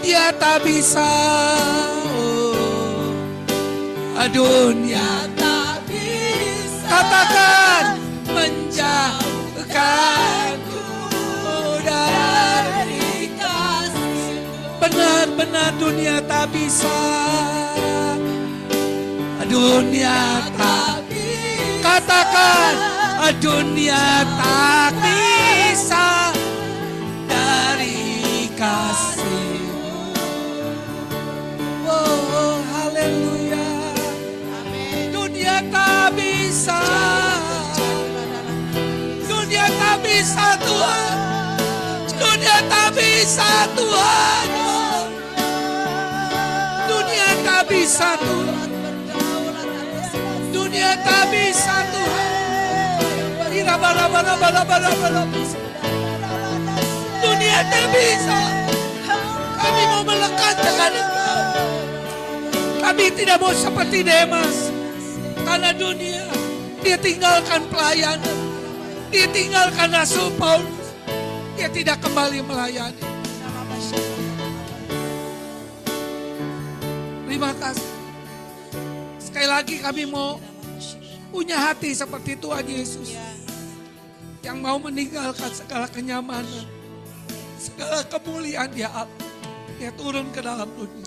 dunia tak bisa, dunia tak bisa, katakan menjauhkanku dari kasih-Mu. Benar-benar dunia tak bisa, dunia tak bisa, katakan dunia tak bisa dari kasih-Mu. Oh, haleluya. Dunia tak bisa, dunia tak bisa Tuhan, dunia tak bisa Tuhan, dunia tak bisa Tuhan, dunia tak bisa Tuhan. Dunia tak bisa. Kami mau melekat dengan Engkau. Kami tidak mau seperti Demas. Karena dunia, dia tinggalkan pelayanan. Dia tinggalkan Rasul Paulus. Dia tidak kembali melayani. Terima kasih. Sekali lagi kami mau punya hati seperti Tuhan Yesus. Yang mau meninggalkan segala kenyamanan. Segala kemuliaan dia Allah. Dia turun ke dalam dunia.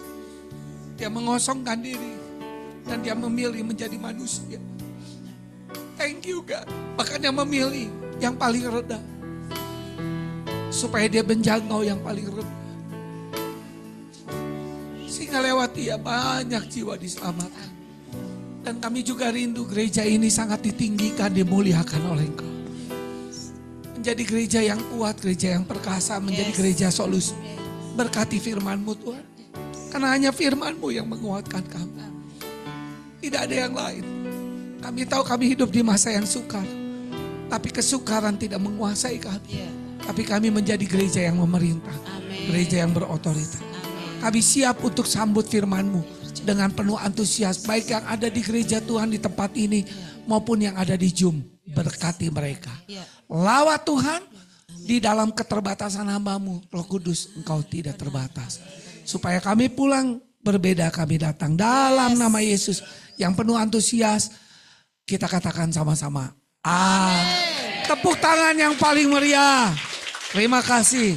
Dia mengosongkan diri. Dan dia memilih menjadi manusia. Thank you God. Bahkan dia memilih yang paling rendah. Supaya dia menjangkau yang paling rendah. Sehingga lewat dia banyak jiwa diselamatkan. Dan kami juga rindu gereja ini sangat ditinggikan, dimuliakan oleh Engkau. Menjadi gereja yang kuat, gereja yang perkasa, menjadi gereja solusi. Berkati firman-Mu Tuhan. Karena hanya firman-Mu yang menguatkan kami. Tidak ada yang lain. Kami tahu kami hidup di masa yang sukar. Tapi kesukaran tidak menguasai kami. Tapi kami menjadi gereja yang memerintah. Gereja yang berotoritas. Kami siap untuk sambut firman-Mu dengan penuh antusias. Baik yang ada di gereja Tuhan di tempat ini maupun yang ada di Zoom. Berkati mereka. Lawat Tuhan di dalam keterbatasan hamba-Mu. Roh Kudus, Engkau tidak terbatas. Supaya kami pulang berbeda, kami datang dalam nama Yesus yang penuh antusias. Kita katakan sama-sama. Tepuk tangan yang paling meriah. Terima kasih.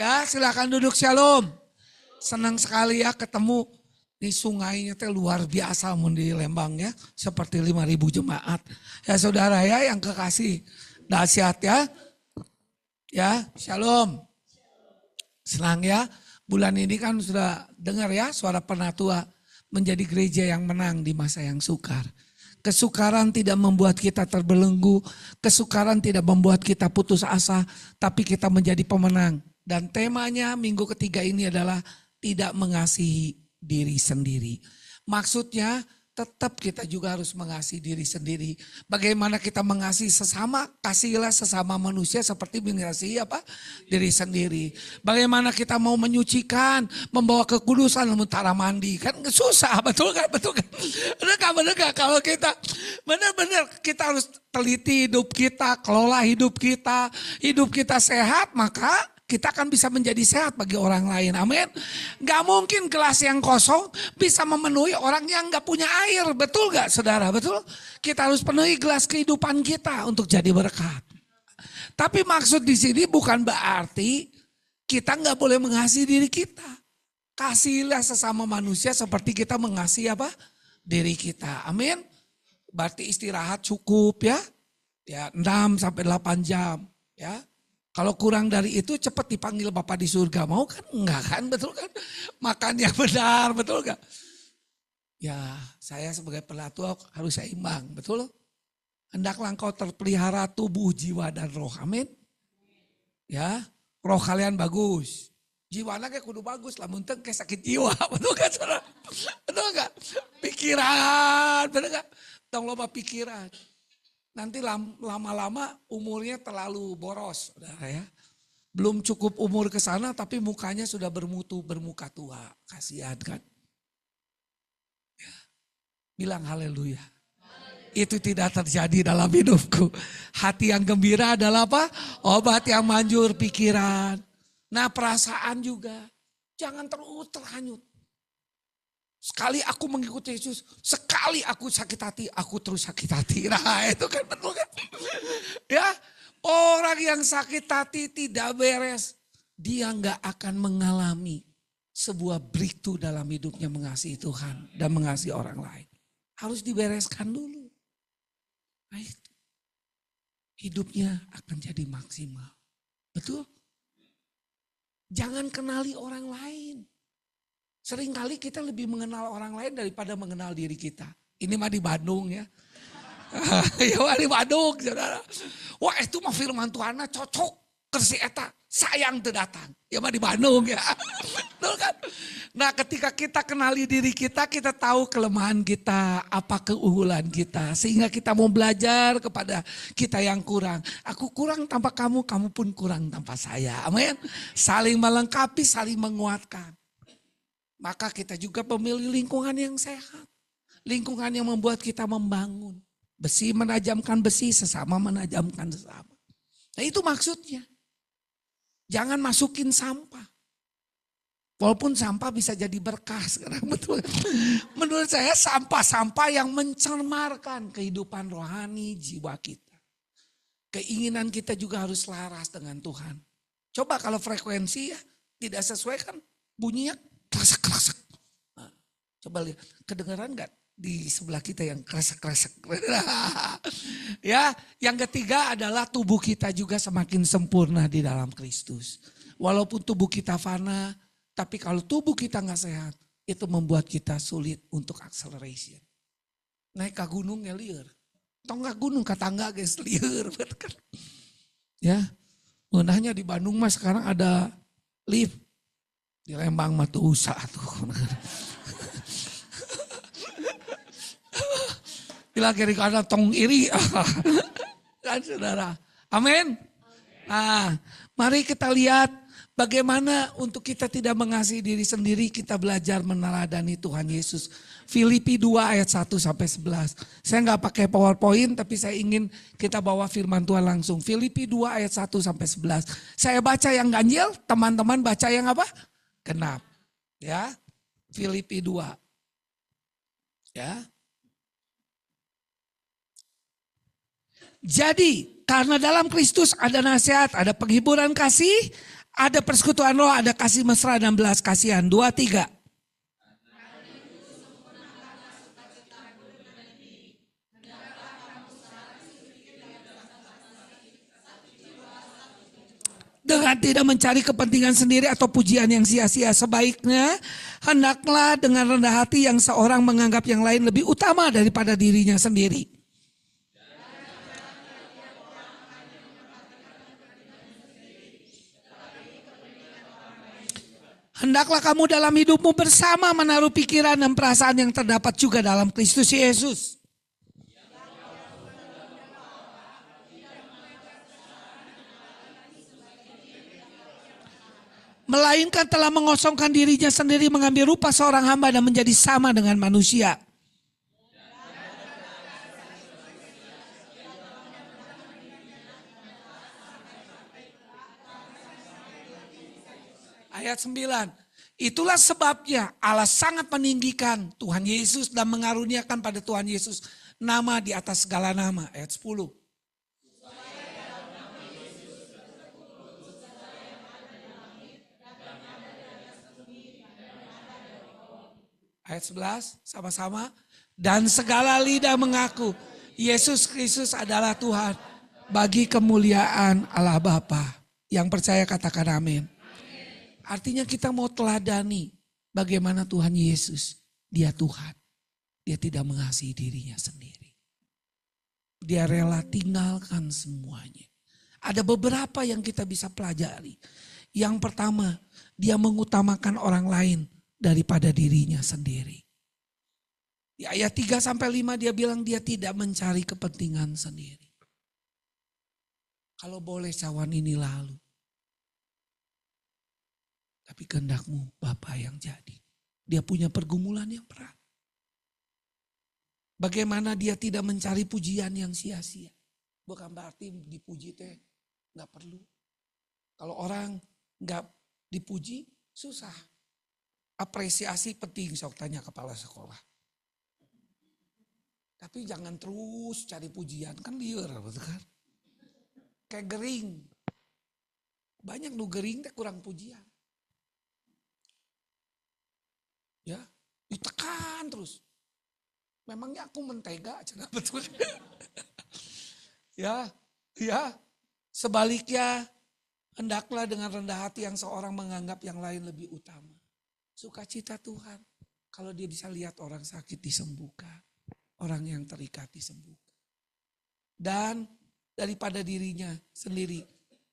Ya, silakan duduk, shalom. Senang sekali ya ketemu di sungainya teh luar biasa mun di Lembang ya. Seperti 5.000 jemaat. Ya saudara ya yang kekasih. Dahsyat ya. Ya, shalom. Senang ya. Bulan ini kan sudah dengar ya suara penatua. Menjadi gereja yang menang di masa yang sukar. Kesukaran tidak membuat kita terbelenggu. Kesukaran tidak membuat kita putus asa. Tapi kita menjadi pemenang. Dan temanya minggu ketiga ini adalah tidak mengasihi diri sendiri. Maksudnya tetap kita juga harus mengasihi diri sendiri. Bagaimana kita mengasihi sesama, kasihilah sesama manusia seperti mengasihi diri sendiri. Bagaimana kita mau menyucikan, membawa kekudusan sementara mandi. Kan susah, betul kan? Betul kan? Benar gak? Kalau kita benar-benar kita harus teliti hidup kita, kelola hidup kita sehat, maka kita akan bisa menjadi sehat bagi orang lain. Amin. Gak mungkin gelas yang kosong bisa memenuhi orang yang gak punya air. Betul gak saudara? Betul. Kita harus penuhi gelas kehidupan kita untuk jadi berkat. Tapi maksud di sini bukan berarti kita gak boleh mengasihi diri kita. Kasihilah sesama manusia seperti kita mengasihi diri kita. Amin. Berarti istirahat cukup ya. Ya 6 sampai 8 jam ya. Kalau kurang dari itu cepat dipanggil Bapa di surga. Mau kan? Enggak kan? Betul kan? Makan yang benar. Betul gak? Ya saya sebagai pelatua harus seimbang. Betul? Hendaklah engkau terpelihara tubuh, jiwa, dan roh. Amin. Ya. Roh kalian bagus. Jiwana kayak kudu bagus. Lamun teu kayak sakit jiwa. Betul kan saudara? Betul gak? Pikiran. Betul gak? Tong loba pikiran. Nanti lama-lama umurnya terlalu boros, saudara ya. Belum cukup umur ke sana tapi mukanya sudah bermuka tua. Kasihan kan. Ya. Bilang haleluya. Itu tidak terjadi dalam hidupku. Hati yang gembira adalah apa? Obat yang manjur pikiran. Nah perasaan juga. Jangan terus terhanyut. Sekali aku mengikuti Yesus, sekali aku sakit hati, aku terus sakit hati. Nah itu kan betul kan. Ya, orang yang sakit hati tidak beres, dia nggak akan mengalami sebuah breakthrough dalam hidupnya mengasihi Tuhan dan mengasihi orang lain. Harus dibereskan dulu. Nah itu. Hidupnya akan jadi maksimal. Betul? Jangan kenali orang lain. Seringkali kita lebih mengenal orang lain daripada mengenal diri kita. Ini mah di Bandung ya. Ya mah di Bandung saudara. Wah itu mah firman Tuhan cocok ke si eta. Sayang teu datang. Ya mah di Bandung ya. Betul kan? Nah ketika kita kenali diri kita, kita tahu kelemahan kita, apa keunggulan kita. Sehingga kita mau belajar kepada kita yang kurang. Aku kurang tanpa kamu, kamu pun kurang tanpa saya. Amin. Saling melengkapi, saling menguatkan. Maka kita juga memilih lingkungan yang sehat. Lingkungan yang membuat kita membangun. Besi menajamkan besi, sesama menajamkan sesama. Nah itu maksudnya. Jangan masukin sampah. Walaupun sampah bisa jadi berkah sekarang betul. Menurut saya sampah-sampah yang mencemarkan kehidupan rohani jiwa kita. Keinginan kita juga harus laras dengan Tuhan. Coba kalau frekuensi ya tidak sesuai kan bunyinya kresek-kresek. Nah, coba lihat, kedengaran gak di sebelah kita yang kresek-kresek. Ya, yang ketiga adalah tubuh kita juga semakin sempurna di dalam Kristus. Walaupun tubuh kita fana, tapi kalau tubuh kita gak sehat, itu membuat kita sulit untuk acceleration. Naik ke gunung ya liur. Tongga gunung ke tangga guys liur. Ya, menahnya di Bandung mas sekarang ada lift. Di Lembang mah tuh usah tuh. Bila kiri kanan tong iri. Kan saudara. Amin. Nah, mari kita lihat bagaimana untuk kita tidak mengasihi diri sendiri, kita belajar meneladani Tuhan Yesus. Filipi 2 ayat 1 sampai 11. Saya nggak pakai PowerPoint tapi saya ingin kita bawa firman Tuhan langsung. Filipi 2 ayat 1 sampai 11. Saya baca yang ganjil, teman-teman baca yang apa? Genap. Ya. Filipi 2. Ya. Jadi karena dalam Kristus ada nasihat, ada penghiburan kasih, ada persekutuan roh, ada kasih mesra dan belas kasihan. 2, 3. Dengan tidak mencari kepentingan sendiri atau pujian yang sia-sia. Sebaiknya hendaklah dengan rendah hati yang seorang menganggap yang lain lebih utama daripada dirinya sendiri. Hendaklah kamu dalam hidupmu bersama menaruh pikiran dan perasaan yang terdapat juga dalam Kristus Yesus. Melainkan telah mengosongkan dirinya sendiri, mengambil rupa seorang hamba dan menjadi sama dengan manusia. Ayat 9. Itulah sebabnya Allah sangat meninggikan Tuhan Yesus dan mengaruniakan pada Tuhan Yesus nama di atas segala nama. Ayat 10. Ayat 11 sama-sama. Dan segala lidah mengaku Yesus Kristus adalah Tuhan bagi kemuliaan Allah Bapa. Yang percaya katakan amin. Artinya kita mau teladani bagaimana Tuhan Yesus. Dia Tuhan. Dia tidak mengasihi dirinya sendiri. Dia rela tinggalkan semuanya. Ada beberapa yang kita bisa pelajari. Yang pertama, dia mengutamakan orang lain daripada dirinya sendiri. Di ayat 3 sampai 5 dia bilang dia tidak mencari kepentingan sendiri. Kalau boleh cawan ini lalu. Tapi kehendakmu Bapa yang jadi. Dia punya pergumulan yang berat. Bagaimana dia tidak mencari pujian yang sia-sia. Bukan berarti dipuji teh gak perlu. Kalau orang gak dipuji susah. Apresiasi penting, sok tanya kepala sekolah. Tapi jangan terus cari pujian, kan liar, betul kan? Kayak gering. Banyak nu gering teh kurang pujian. Ya, ditekan terus. Memangnya aku mentega, cenah betul. Ya, sebaliknya hendaklah dengan rendah hati yang seorang menganggap yang lain lebih utama. Sukacita Tuhan. Kalau dia bisa lihat orang sakit disembuhkan. Orang yang terikat disembuhkan. Dan daripada dirinya sendiri.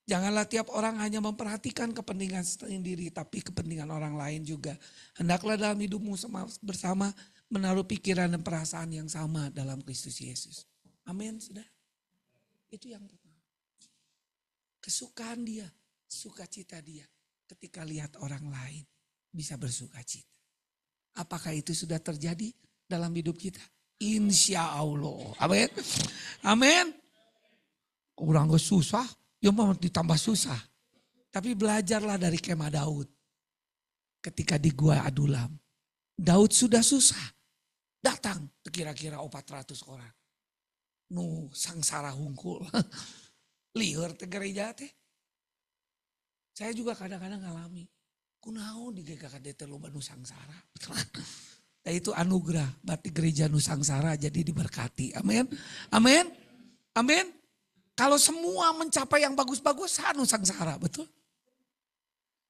Janganlah tiap orang hanya memperhatikan kepentingan sendiri. Tapi kepentingan orang lain juga. Hendaklah dalam hidupmu bersama menaruh pikiran dan perasaan yang sama dalam Kristus Yesus. Amin, sudah. Itu yang pertama. Kesukaan dia, sukacita dia. Ketika lihat orang lain. Bisa bersukacita. Apakah itu sudah terjadi dalam hidup kita? Insya Allah. Amin. Amin. Kurang susah, ya mau ditambah susah. Tapi belajarlah dari kemah Daud. Ketika di Gua Adulam. Daud sudah susah. Datang kira-kira 400 orang. Nu sangsara hungkul. Liur te gereja teh. Saya juga kadang-kadang ngalami. Kunaon di GKKD teh loba nu sangsara. Nah itu anugerah, berarti gereja Nusangsara jadi diberkati. Amin. Amin. Amin. Kalau semua mencapai yang bagus-bagus, Nusangsara, betul?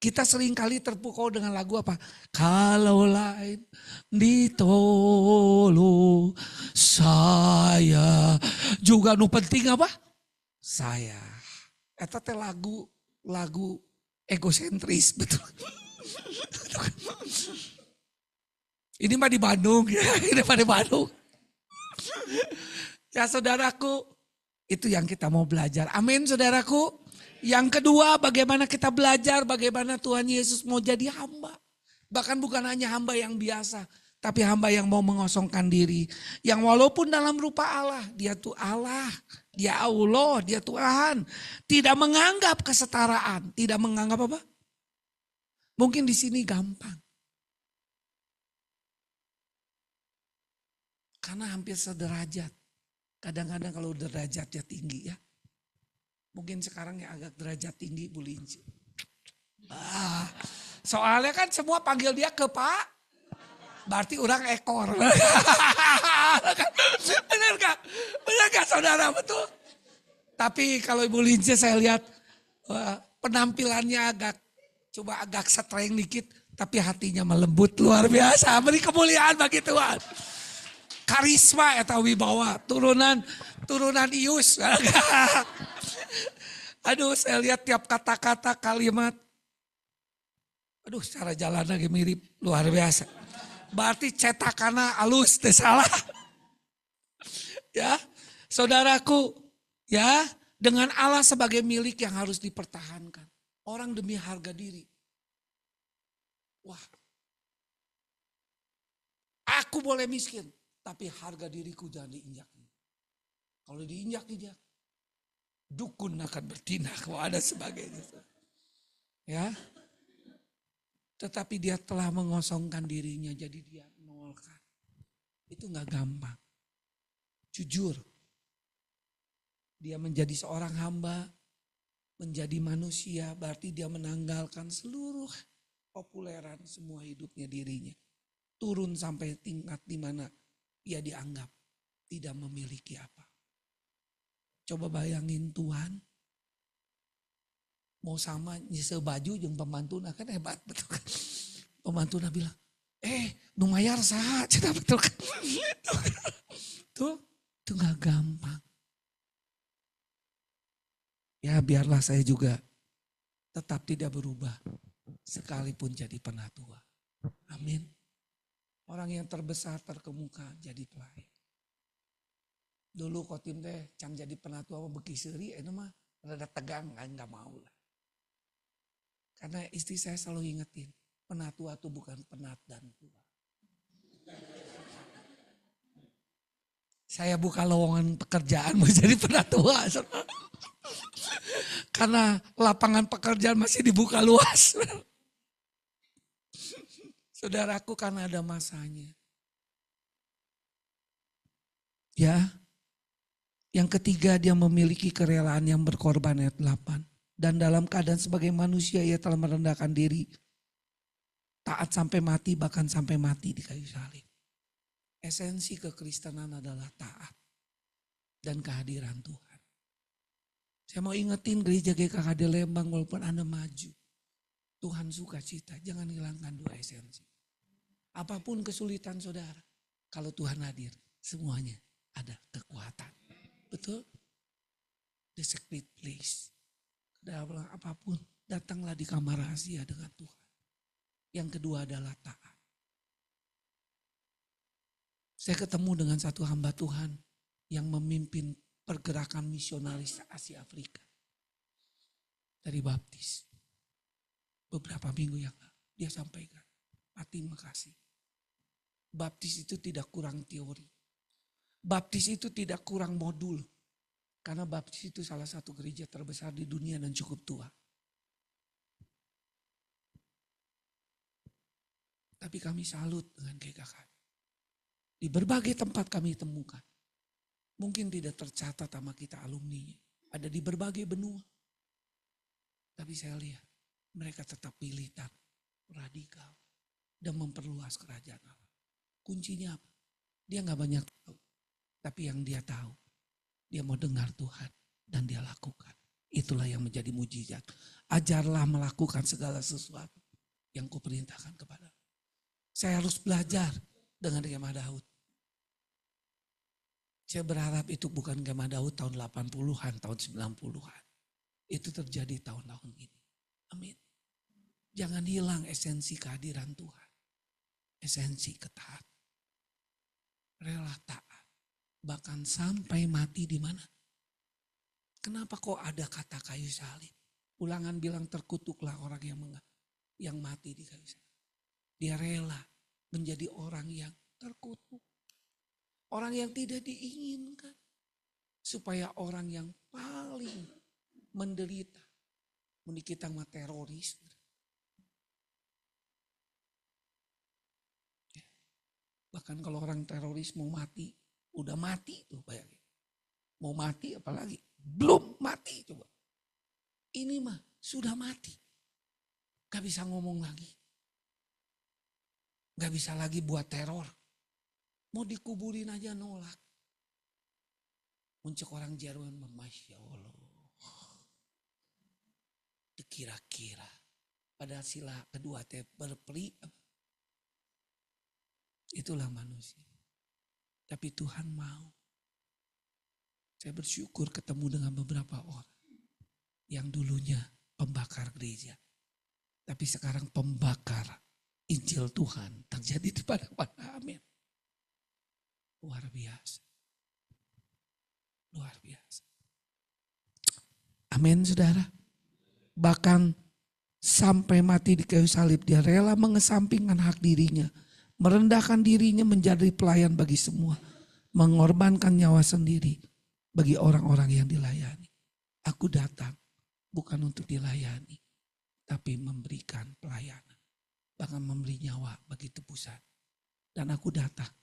Kita seringkali terpukau dengan lagu apa? Kalau lain ditolong saya juga nu penting apa? Saya. Eta teh lagu egosentris, betul. Ini mah di Bandung ya, ini mah di Bandung. Ya saudaraku, itu yang kita mau belajar. Amin saudaraku. Yang kedua, bagaimana kita belajar, bagaimana Tuhan Yesus mau jadi hamba. Bahkan bukan hanya hamba yang biasa, tapi hamba yang mau mengosongkan diri. Yang walaupun dalam rupa Allah, dia tuh Allah, dia Allah, dia Tuhan. Tidak menganggap kesetaraan, tidak menganggap apa? Mungkin di sini gampang. Karena hampir sederajat. Kadang-kadang kalau derajatnya tinggi ya. Mungkin sekarang yang agak derajat tinggi Bu Linci. Soalnya kan semua panggil dia ke Pak. Berarti orang ekor. Benar gak? Benar gak saudara? Betul. Tapi kalau Ibu Linci saya lihat penampilannya agak streng dikit. Tapi hatinya melembut luar biasa. Beri kemuliaan bagi Tuhan. Karisma eta wibawa. Turunan Ius. Aduh saya lihat tiap kata-kata kalimat. Aduh cara jalan lagi mirip luar biasa. Berarti cetakannya halus teh salah. Ya saudaraku ya dengan Allah sebagai milik yang harus dipertahankan. Orang demi harga diri. Wah. Aku boleh miskin. Tapi harga diriku jangan diinjak. Kalau diinjak-injak. Dukun akan bertindak. Wah ada sebagainya. Ya. Tetapi dia telah mengosongkan dirinya. Jadi dia menolkan. Itu gak gampang. Jujur. Dia menjadi seorang hamba. Menjadi manusia. Berarti dia menanggalkan seluruh populeran semua hidupnya dirinya. Turun sampai tingkat di mana ia dianggap tidak memiliki apa. Coba bayangin Tuhan. Mau sama nyesel baju jeung pemantuna kan hebat betul kan. Pemantuna bilang, nu mayar saha cenah betul kan. Tuh, itu gak gampang. Ya biarlah saya juga tetap tidak berubah. Sekalipun jadi penatua. Amin. Orang yang terbesar terkemuka jadi pelayan. Dulu Kotim teh can jadi penatua beki seuri itu mah rada tegang enggak mau lah. Karena istri saya selalu ingetin, penatua itu bukan penat dan tua. Saya buka lowongan pekerjaan mau jadi penatua. Karena lapangan pekerjaan masih dibuka luas. Saudaraku, karena ada masanya. Ya, yang ketiga dia memiliki kerelaan yang berkorban ayat 8. Dan dalam keadaan sebagai manusia ia telah merendahkan diri. Taat sampai mati, bahkan sampai mati di kayu salib. Esensi kekristenan adalah taat dan kehadiran Tuhan. Saya mau ingetin gereja GKKD Lembang walaupun Anda maju. Tuhan suka cita, jangan hilangkan dua esensi. Apapun kesulitan saudara, kalau Tuhan hadir, semuanya ada kekuatan. Betul? The secret place. Dalam apapun, datanglah di kamar rahasia dengan Tuhan. Yang kedua adalah taat. Saya ketemu dengan satu hamba Tuhan yang memimpin pergerakan misionaris Asia Afrika. Dari baptis. Beberapa minggu yang lalu dia sampaikan. Terima kasih. Baptis itu tidak kurang teori. Baptis itu tidak kurang modul. Karena baptis itu salah satu gereja terbesar di dunia dan cukup tua. Tapi kami salut dengan GKK. Di berbagai tempat kami temukan. Mungkin tidak tercatat sama kita alumninya. Ada di berbagai benua. Tapi saya lihat mereka tetap militan, radikal, dan memperluas kerajaan Allah. Kuncinya apa? Dia gak banyak tahu. Tapi yang dia tahu, dia mau dengar Tuhan dan dia lakukan. Itulah yang menjadi mujizat. Ajarlah melakukan segala sesuatu yang kuperintahkan kepada. Saya harus belajar dengan kemah Daud. Saya berharap itu bukan kemah Daud tahun 80-an, tahun 90-an. Itu terjadi tahun-tahun ini. Amin. Jangan hilang esensi kehadiran Tuhan. Esensi ketaatan. Rela taat. Bahkan sampai mati di mana? Kenapa kok ada kata kayu salib? Ulangan bilang terkutuklah orang yang mati di kayu salib. Dia rela menjadi orang yang terkutuk. Orang yang tidak diinginkan. Supaya orang yang paling menderita. Kita sama teroris. Bahkan kalau orang teroris mau mati, udah mati tuh bayangin. Mau mati apalagi, belum mati coba. Ini mah sudah mati. Gak bisa ngomong lagi. Gak bisa lagi buat teror. Mau dikuburin aja nolak. Muncul orang Jerman, Masya Allah. Dikira-kira. Padahal sila kedua teh berperi. Itulah manusia. Tapi Tuhan mau. Saya bersyukur ketemu dengan beberapa orang. Yang dulunya pembakar gereja. Tapi sekarang pembakar Injil Tuhan terjadi di mana-mana. Amin. Luar biasa. Luar biasa. Amin saudara. Bahkan sampai mati di kayu salib dia rela mengesampingkan hak dirinya. Merendahkan dirinya menjadi pelayan bagi semua. Mengorbankan nyawa sendiri bagi orang-orang yang dilayani. Aku datang bukan untuk dilayani. Tapi memberikan pelayanan. Bahkan memberi nyawa bagi tebusan. Dan aku datang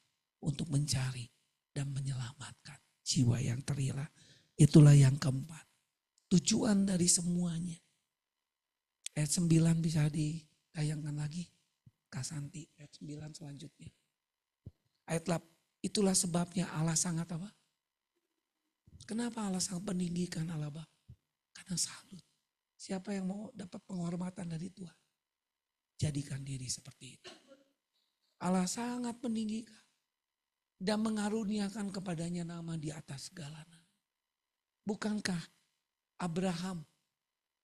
untuk mencari dan menyelamatkan jiwa yang terhilang. Itulah yang keempat. Tujuan dari semuanya. Ayat 9 bisa ditayangkan lagi. Kasanti ayat 9 selanjutnya. Ayat 8. Itulah sebabnya Allah sangat apa? Kenapa Allah sangat meninggikan Allah Bapa? Karena salut. Siapa yang mau dapat penghormatan dari Tuhan? Jadikan diri seperti itu. Allah sangat meninggikan. Dan mengaruniakan kepadanya nama di atas segala nama. Bukankah Abraham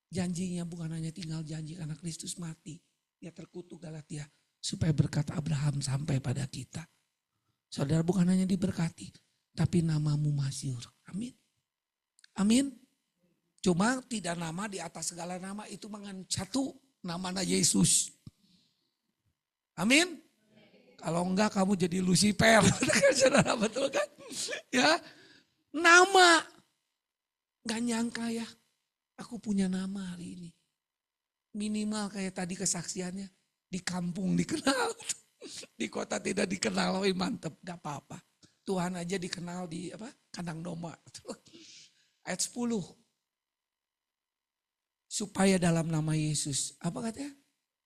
janjinya bukan hanya tinggal janji karena Kristus mati. Dia terkutuk Galatia. Supaya berkat Abraham sampai pada kita. Saudara bukan hanya diberkati. Tapi namamu masyhur. Amin. Amin. Cuma tidak nama di atas segala nama itu satu namanya Yesus. Amin. Kalau enggak kamu jadi Lucifer. Saudara betul kan? Ya. Nama. Gak nyangka ya. Aku punya nama hari ini. Minimal kayak tadi kesaksiannya. Di kampung dikenal, di kota tidak dikenal, mantep, gak apa-apa. Tuhan aja dikenal di kandang domba. Ayat 10. Supaya dalam nama Yesus, apa katanya?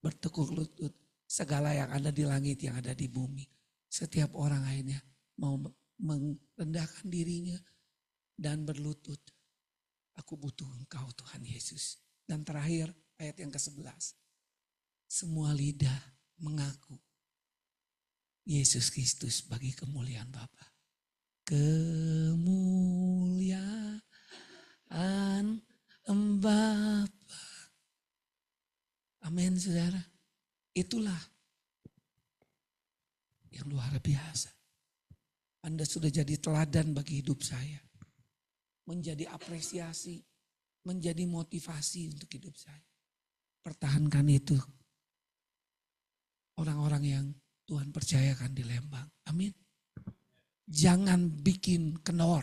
Bertekuk lutut segala yang ada di langit, yang ada di bumi. Setiap orang akhirnya mau merendahkan dirinya dan berlutut. Aku butuh Engkau Tuhan Yesus. Dan terakhir ayat yang ke-11. Semua lidah mengaku Yesus Kristus bagi kemuliaan Bapa. Kemuliaan Bapa. Amin saudara. Itulah yang luar biasa. Anda sudah jadi teladan bagi hidup saya. Menjadi apresiasi, menjadi motivasi untuk hidup saya. Pertahankan itu. Orang-orang yang Tuhan percayakan di Lembang. Amin. Jangan bikin kenor.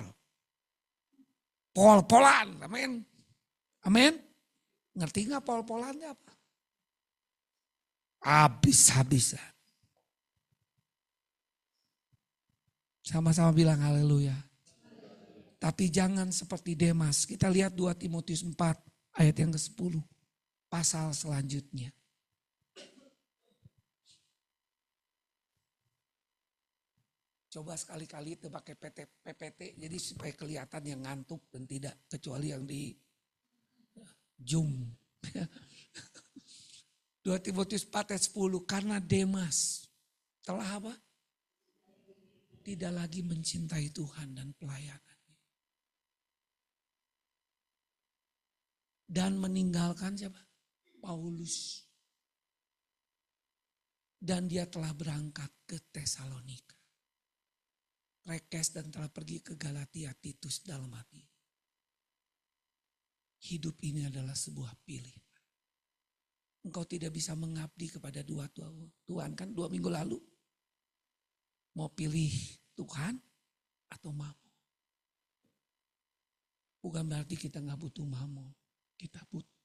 Pol-polan. Amin. Amin. Ngerti gak pol-polannya apa? Habis-habisan. Sama-sama bilang haleluya. Tapi jangan seperti Demas. Kita lihat 2 Timotius 4 ayat yang ke-10. Pasal selanjutnya. Coba sekali-kali itu pakai PPT. Jadi supaya kelihatan yang ngantuk dan tidak. Kecuali yang di Zoom. 2 Timotius 4 ayat 10. Karena Demas telah apa? Tidak lagi mencintai Tuhan dan pelayanannya. Dan meninggalkan siapa? Paulus. Dan dia telah berangkat ke Tesalonika. Rekes dan telah pergi ke Galatia. Titus dalam hati. Hidup ini adalah sebuah pilihan. Engkau tidak bisa mengabdi kepada dua Tuhan kan 2 minggu lalu. Mau pilih Tuhan atau mamon. Bukan berarti kita gak butuh mamon. Kita butuh.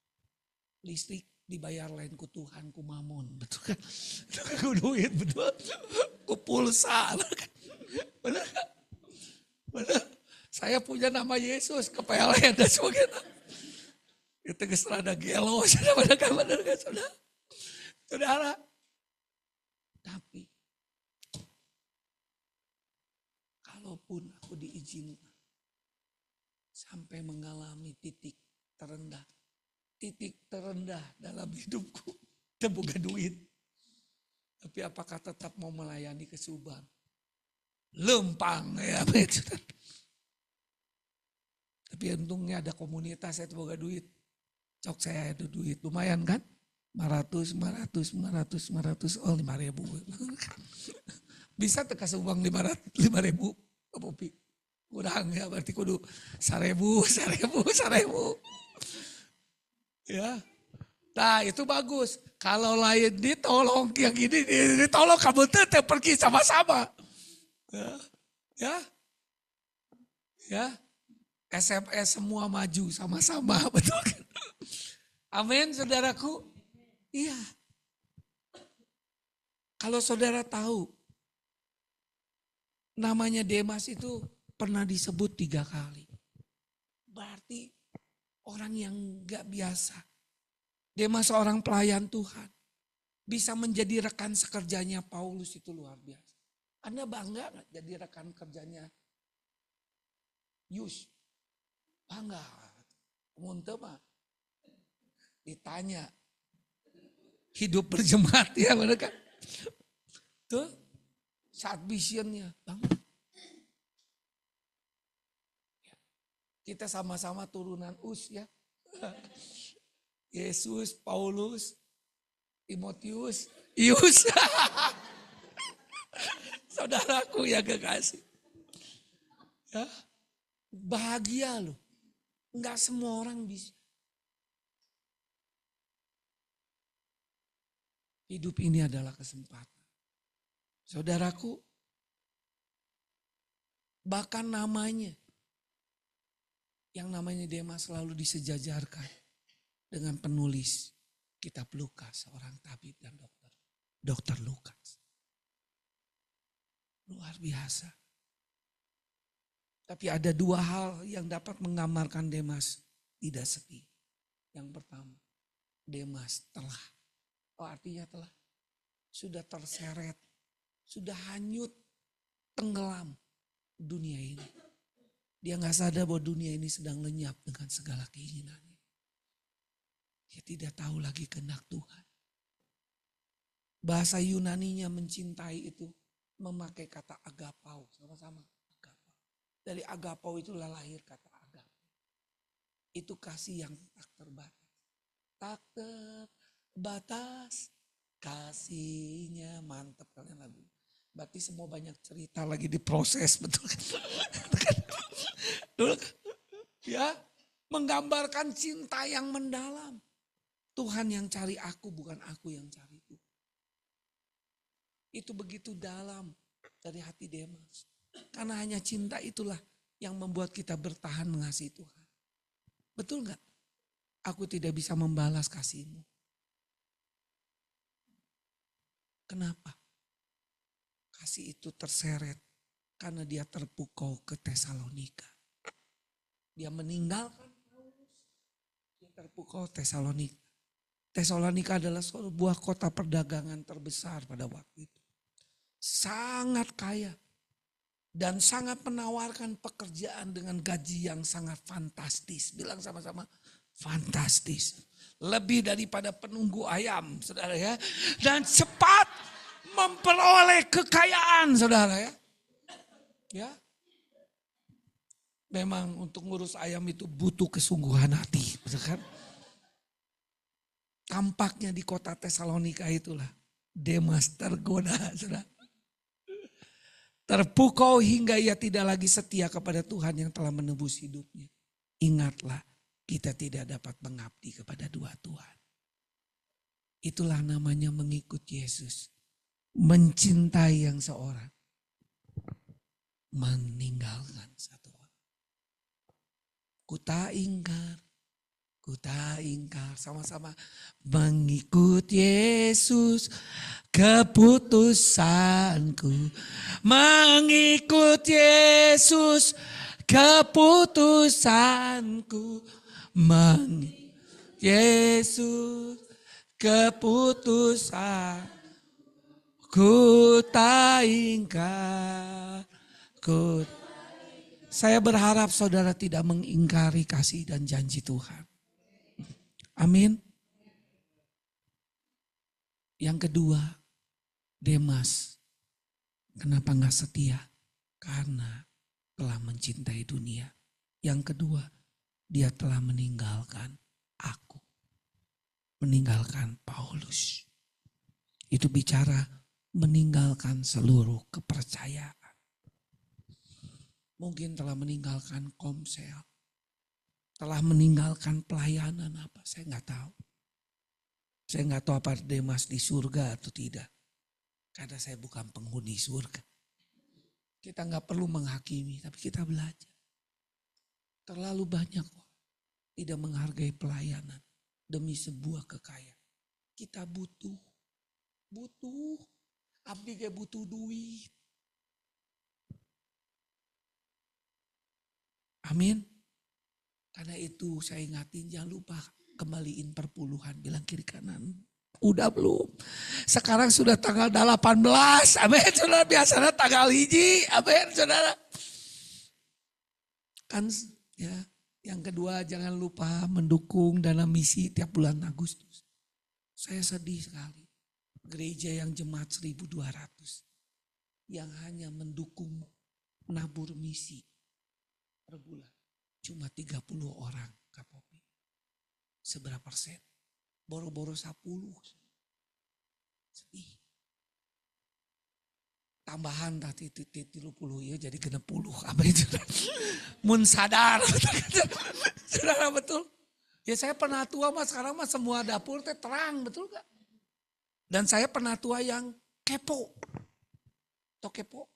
Listrik dibayar lain ku Tuhan, ku mamon. Betul kan? Ku duit, betul. Ku pulsa. Benar kan? Benar. Saya punya nama Yesus, kepeleh dan sebagainya. Itu keserada gelo. Benar kan? Saudara. Tapi kalaupun aku diizinkan sampai mengalami titik terendah dalam hidupku, bukan duit. Tapi apakah tetap mau melayani ke Subang? Lempang ya. Tapi untungnya ada komunitas saya boga duit. Cok saya ada duit, lumayan kan? 500, oh 5.000. Bisa teka Subang 5.000. Kurang ya, berarti kudu 1.000. Ya. Nah itu bagus. Kalau lain ditolong, yang ini ditolong kamu tetap pergi sama-sama. Ya. SMS semua maju sama-sama, betul kan? Amin saudaraku. Iya. Kalau saudara tahu, namanya Demas itu pernah disebut 3 kali. Berarti orang yang gak biasa. Demas seorang pelayan Tuhan. Bisa menjadi rekan sekerjanya Paulus itu luar biasa. Anda bangga gak jadi rekan kerjanya Yus? Bangga. Muntah mah. Ditanya. Hidup berjemaat ya mereka. Tuh. Saat visionnya. Bangga. Kita sama-sama turunan Us ya. Yesus, Paulus, Timotius, Ius. Saudaraku yang kekasih. Ya, bahagia loh. Enggak semua orang bisa. Hidup ini adalah kesempatan. Saudaraku, bahkan namanya. Yang namanya Demas selalu disejajarkan dengan penulis kitab Lukas, seorang tabib dan dokter. Dokter Lukas. Luar biasa. Tapi ada dua hal yang dapat menggambarkan Demas tidak sepi. Yang pertama, Demas telah. Artinya telah. Sudah terseret. Sudah hanyut. Tenggelam dunia ini. Dia gak sadar bahwa dunia ini sedang lenyap dengan segala keinginannya. Dia tidak tahu lagi kehendak Tuhan. Bahasa Yunaninya mencintai itu memakai kata agapau. Sama-sama agapau. Dari agapau itulah lahir kata agape. Itu kasih yang tak terbatas. Tak terbatas kasihnya. Mantap kalian lagu. Berarti semua banyak cerita lagi diproses, betul kan? Ya, menggambarkan cinta yang mendalam. Tuhan yang cari aku, bukan aku yang cari Tuhan. Itu begitu dalam dari hati Demas. Karena hanya cinta itulah yang membuat kita bertahan mengasihi Tuhan. Betul gak? Aku tidak bisa membalas kasihmu. Kenapa? Kasih itu terseret karena dia terpukau ke Tesalonika. Dia meninggalkan Paulus. Dia terpukau Tesalonika. Tesalonika adalah sebuah kota perdagangan terbesar pada waktu itu. Sangat kaya. Dan sangat menawarkan pekerjaan dengan gaji yang sangat fantastis. Bilang sama-sama, fantastis. Lebih daripada penunggu ayam, saudara ya. Dan cepat memperoleh kekayaan, saudara ya. Ya. Memang untuk ngurus ayam itu butuh kesungguhan hati, betul kan? Tampaknya di kota Tesalonika itulah Demas tergoda, saudara. Terpukau hingga ia tidak lagi setia kepada Tuhan yang telah menebus hidupnya. Ingatlah, kita tidak dapat mengabdi kepada dua Tuhan. Itulah namanya mengikut Yesus. Mencintai yang seorang. Meninggalkan satu orang. Ku tak ingkar. Sama-sama mengikut Yesus. Keputusanku mengikut Yesus, keputusanku mengikut Yesus, keputusan ku tak ingkar. Saya berharap saudara tidak mengingkari kasih dan janji Tuhan. Amin. Yang kedua, Demas, kenapa gak setia? Karena telah mencintai dunia. Yang kedua, dia telah meninggalkan aku. Meninggalkan Paulus. Itu bicara meninggalkan seluruh kepercayaan. Mungkin telah meninggalkan komsel. Telah meninggalkan pelayanan apa, saya gak tahu. Saya gak tahu apa Demas di surga atau tidak. Karena saya bukan penghuni surga. Kita gak perlu menghakimi, tapi kita belajar. Terlalu banyak orang tidak menghargai pelayanan demi sebuah kekayaan. Kita butuh. Abdi gak butuh duit. Amin. Karena itu saya ingatin, jangan lupa kembaliin perpuluhan, bilang kiri kanan. Udah belum? Sekarang sudah tanggal 18. Amin, saudara. Biasanya tanggal 1. Amin, saudara. Kan ya, yang kedua jangan lupa mendukung dana misi tiap bulan Agustus. Saya sedih sekali. Gereja yang jemaat 1.200. Yang hanya mendukung nabur misi per bulan. Cuma 30 orang Kapopi. Seberapa persen? Boro-boro 10. Sedih. Tambahan tadi 30 ya jadi 60. Apa itu? Mun sadar. Saudara betul? Ya saya penatua mas sekarang mas semua dapur teh terang, betul gak? Dan saya penatua yang kepo. Atau kepo?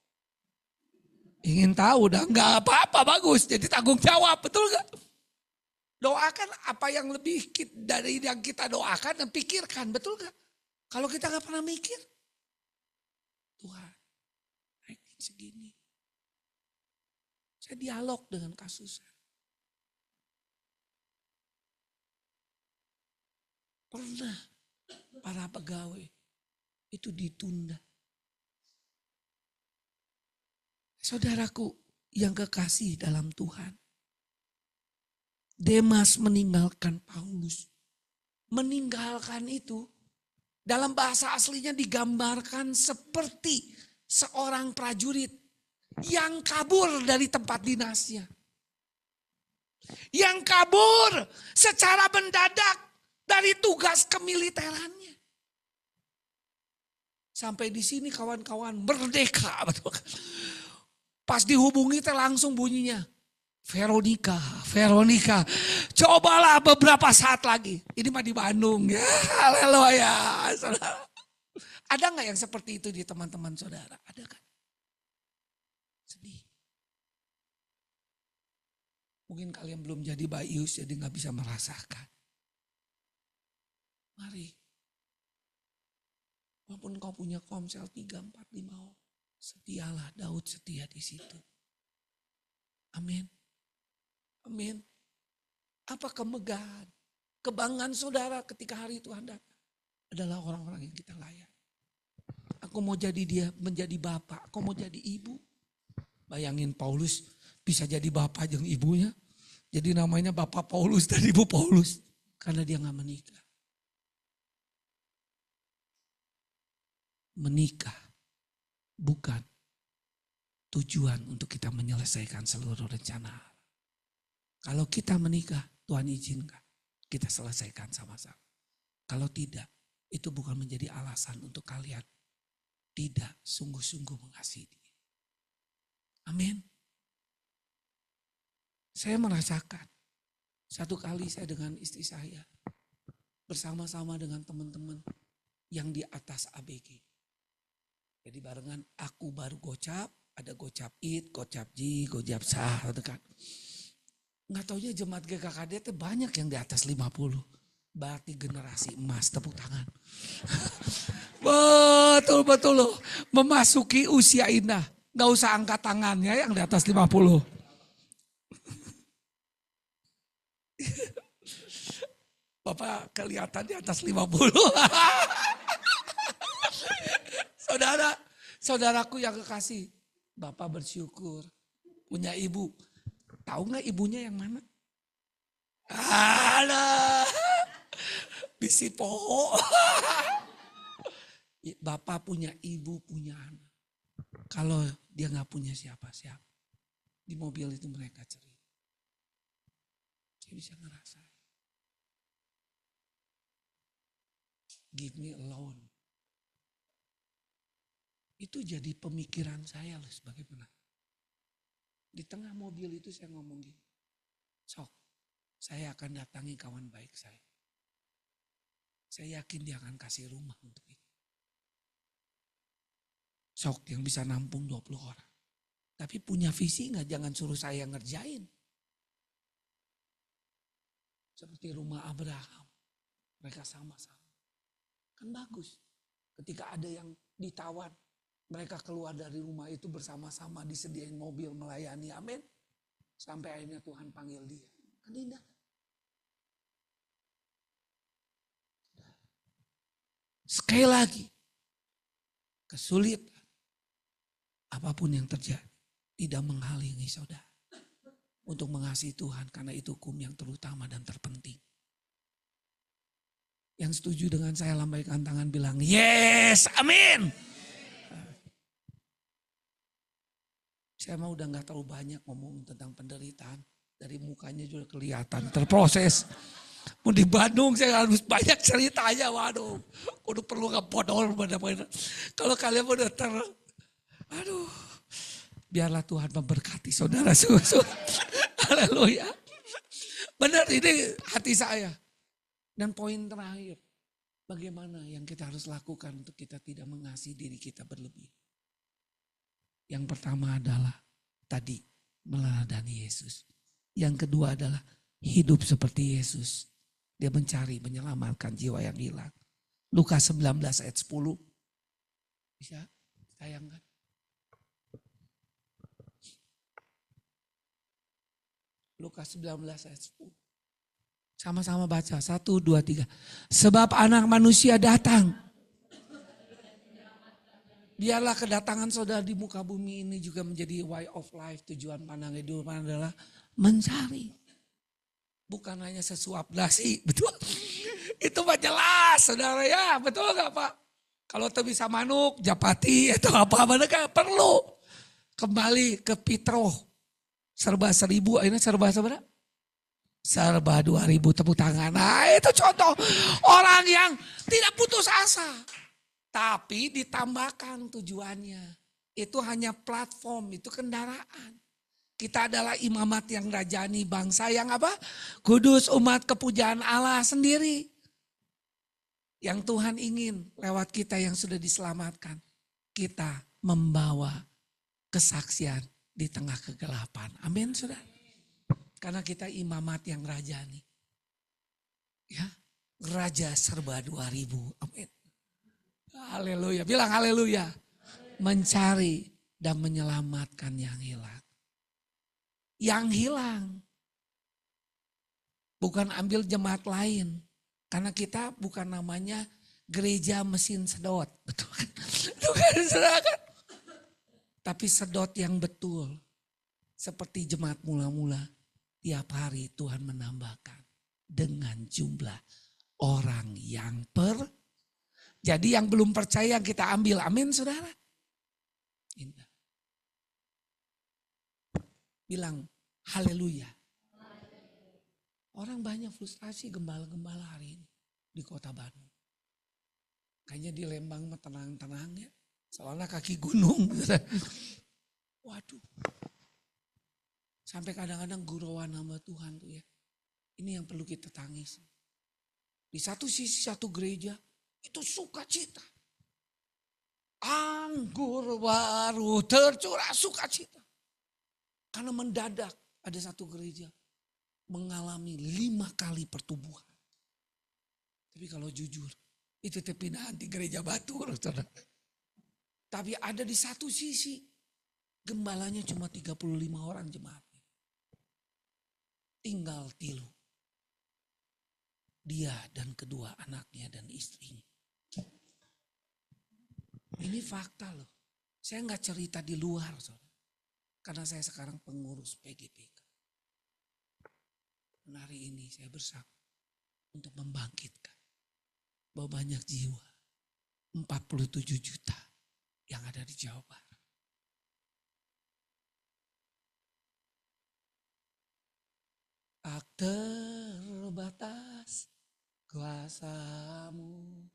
Ingin tahu dah enggak apa-apa bagus. Jadi tanggung jawab, betul gak? Doakan apa yang lebih dari yang kita doakan dan pikirkan, betul gak? Kalau kita gak pernah mikir, Tuhan, naikin segini. Saya dialog dengan kasusnya. Pernah para pegawai itu ditunda. Saudaraku yang kekasih dalam Tuhan. Demas meninggalkan Paulus. Meninggalkan itu dalam bahasa aslinya digambarkan seperti seorang prajurit yang kabur dari tempat dinasnya. Yang kabur secara mendadak dari tugas kemiliterannya. Sampai di sini kawan-kawan merdeka. Pas dihubungi langsung bunyinya. Veronica. Cobalah beberapa saat lagi. Ini mah di Bandung ya. Haleluya. Saudara. Ada gak yang seperti itu di teman-teman saudara? Ada kan? Sedih. Mungkin kalian belum jadi Bayus jadi gak bisa merasakan. Mari. Walaupun kau punya Komsel 3, 4, 5. Setialah Daud setia di situ. Amin. Amin. Apa kemegahan, kebanggaan saudara ketika hari Tuhan datang adalah orang-orang yang kita layan. Aku mau jadi dia menjadi bapak, aku mau jadi ibu. Bayangin Paulus bisa jadi bapak jeung ibunya. Jadi namanya Bapak Paulus dan Ibu Paulus karena dia gak menikah. Menikah bukan tujuan untuk kita menyelesaikan seluruh rencana. Kalau kita menikah, Tuhan izinkan, kita selesaikan sama-sama. Kalau tidak, itu bukan menjadi alasan untuk kalian tidak sungguh-sungguh mengasihi dia. Amin. Saya merasakan, satu kali saya dengan istri saya, bersama-sama dengan teman-teman yang di atas ABG. Jadi barengan aku baru gocap, ada gocap it, gocap ji, gocap sah, kan. Nggak taunya jemaat GKKD itu banyak yang di atas 50. Berarti generasi emas, tepuk tangan. Betul-betul loh, memasuki usia indah. Nggak usah angkat tangannya yang di atas 50. Bapak kelihatan di atas 50. Saudaraku yang kekasih, Bapak bersyukur punya ibu. Tahu nggak ibunya yang mana? Alah, bisi poho. Bapak punya ibu, punya anak. Kalau dia nggak punya siapa-siapa, di mobil itu mereka cerita. Saya bisa ngerasain. Give me alone. Itu jadi pemikiran saya loh sebagaimana. Di tengah mobil itu saya ngomong gini. Sok, saya akan datangi kawan baik saya. Saya yakin dia akan kasih rumah untuk itu. Sok yang bisa nampung 20 orang. Tapi punya visi nggak? Jangan suruh saya ngerjain. Seperti rumah Abraham. Mereka sama-sama. Kan bagus. Ketika ada yang ditawan. Mereka keluar dari rumah itu bersama-sama disediain mobil melayani. Amin. Sampai akhirnya Tuhan panggil dia. Kan indah. Sekali lagi. Kesulitan. Apapun yang terjadi. Tidak menghalangi saudara. Untuk mengasihi Tuhan. Karena itu hukum yang terutama dan terpenting. Yang setuju dengan saya lambaikan tangan bilang. Yes. Amin. Saya mah udah gak terlalu banyak ngomong tentang penderitaan. Dari mukanya juga kelihatan terproses. Mau di Bandung saya harus banyak ceritanya. Waduh, udah perlu ngepodol. Kalau kalian udah aduh. Biarlah Tuhan memberkati saudara. Haleluya. Benar ini hati saya. Dan poin terakhir. Bagaimana yang kita harus lakukan untuk kita tidak mengasihi diri kita berlebih. Yang pertama adalah tadi meneladani Yesus. Yang kedua adalah hidup seperti Yesus. Dia mencari, menyelamatkan jiwa yang hilang. Lukas 19 ayat 10. Bisa? Tayangkan. Lukas 19 ayat 10. Sama-sama baca. 1, 2, 3. Sebab anak manusia datang. Biarlah kedatangan saudara di muka bumi ini juga menjadi way of life. Tujuan pandang hidup adalah mencari. Bukan hanya sesuap nasi. Betul. Itu mah jelas saudara ya. Betul gak Pak? Kalau bisa manuk, japati atau apa-apa. Perlu. Kembali ke Pitro. Serba 1.000. Akhirnya serba seberapa? Serba 2.000, tepuk tangan. Nah itu contoh orang yang tidak putus asa. Tapi ditambahkan tujuannya. Itu hanya platform, itu kendaraan. Kita adalah imamat yang rajani, bangsa yang apa? Kudus, umat kepujaan Allah sendiri. Yang Tuhan ingin lewat kita yang sudah diselamatkan. Kita membawa kesaksian di tengah kegelapan. Amin saudara. Karena kita imamat yang rajani. Ya, raja serba 2.000. Amin. Haleluya. Bilang haleluya. Mencari dan menyelamatkan yang hilang. Yang hilang. Bukan ambil jemaat lain. Karena kita bukan namanya gereja mesin sedot. Betul kan? Itu kan. Tapi sedot yang betul. Seperti jemaat mula-mula. Tiap hari Tuhan menambahkan dengan jumlah orang yang jadi yang belum percaya kita ambil. Amin saudara. Indah. Bilang haleluya. Orang banyak frustrasi gembala-gembala hari ini di kota Bandung. Kayaknya di Lembang mah tenang-tenang ya. Soalnya kaki gunung. Waduh. Sampai kadang-kadang gurauan nama Tuhan tuh ya. Ini yang perlu kita tangis. Di satu sisi satu gereja itu sukacita. Anggur baru tercurah sukacita. Karena mendadak ada satu gereja mengalami 5 kali pertumbuhan. Tapi kalau jujur itu pindahan di gereja batu. Tapi ada di satu sisi gembalanya cuma 35 orang jemaat. Tinggal tilu. Dia dan kedua anaknya dan istrinya. Ini fakta loh. Saya nggak cerita di luar. Saudara. Karena saya sekarang pengurus PGPK. Dan hari ini saya bersama untuk membangkitkan. Bahwa banyak jiwa. 47 juta yang ada di Jawa Barat. Terbatas kuasamu.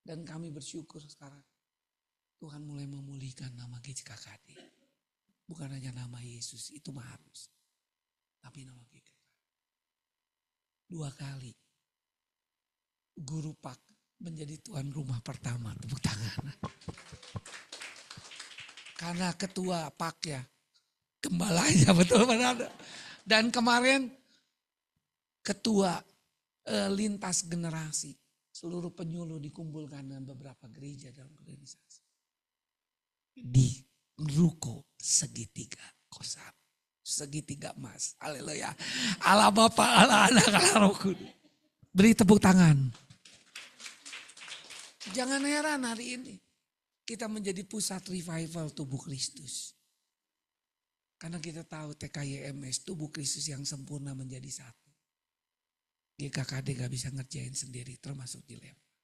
Dan kami bersyukur sekarang. Tuhan mulai memulihkan nama GKKD. Bukan hanya nama Yesus, itu mah harus. Tapi nama GKKD. 2 kali. Guru Pak menjadi tuan rumah pertama. Tepuk tangan. Karena ketua Pak ya. Gembalanya betul benar. Dan kemarin ketua lintas generasi. Seluruh penyuluh dikumpulkan dengan beberapa gereja dalam organisasi. Di ruko segitiga kosan. Segitiga emas. Haleluya. Allah Bapa, Allah Anak, Allah Roh Kudus. Beri tepuk tangan. Jangan heran hari ini. Kita menjadi pusat revival tubuh Kristus. Karena kita tahu TKYMS, tubuh Kristus yang sempurna menjadi satu. GKKD gak bisa ngerjain sendiri termasuk di Lembang.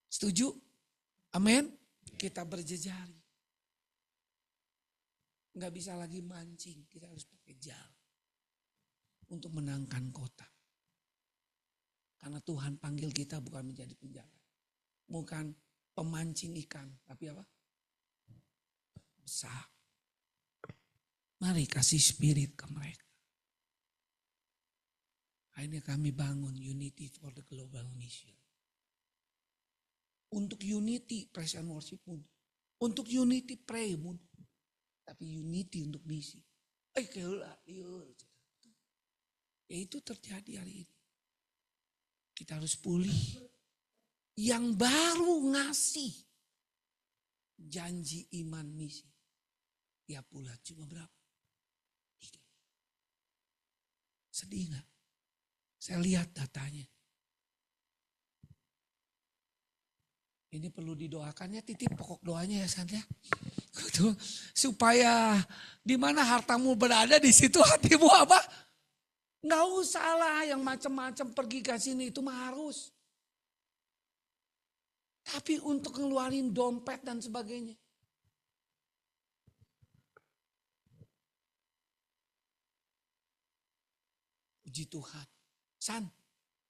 Setuju? Amin? Kita berjejari. Gak bisa lagi mancing, kita harus pakai jal. Untuk menangkan kota. Karena Tuhan panggil kita bukan menjadi penjaga. Bukan pemancing ikan, tapi apa? Besar. Mari kasih spirit ke mereka. Akhirnya kami bangun Unity for the Global Mission. Untuk unity, praise and worship pun. Untuk unity, pray pun. Tapi unity untuk misi. Ya itu terjadi hari ini. Kita harus pulih. Yang baru ngasih. janji iman misi. Tiap bulan cuma berapa? 3. Sedih gak? Saya lihat datanya. Ini perlu didoakannya, titip pokok doanya ya San ya. Supaya di mana hartamu berada di situ hatimu apa? Nggak usah lah yang macam-macam pergi ke sini itu mah harus. Tapi untuk ngeluarin dompet dan sebagainya. Puji Tuhan. San,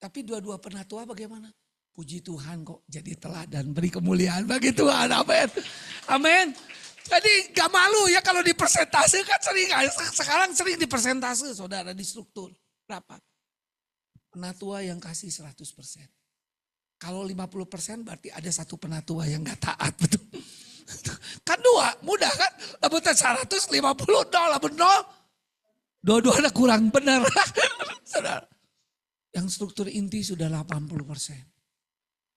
tapi dua-dua penatua bagaimana? Puji Tuhan kok jadi teladan beri kemuliaan bagi Tuhan. Amin. Amin. Jadi gak malu ya kalau di persentase kan sekarang sering di persentase saudara di struktur. Berapa? Penatua yang kasih 100%. Kalau 50% berarti ada satu penatua yang gak taat betul. Kan 2, mudah kan? Labutan 100, 50, 0, labut 0. Dua-duanya kurang benar. Saudara. Yang struktur inti sudah 80%.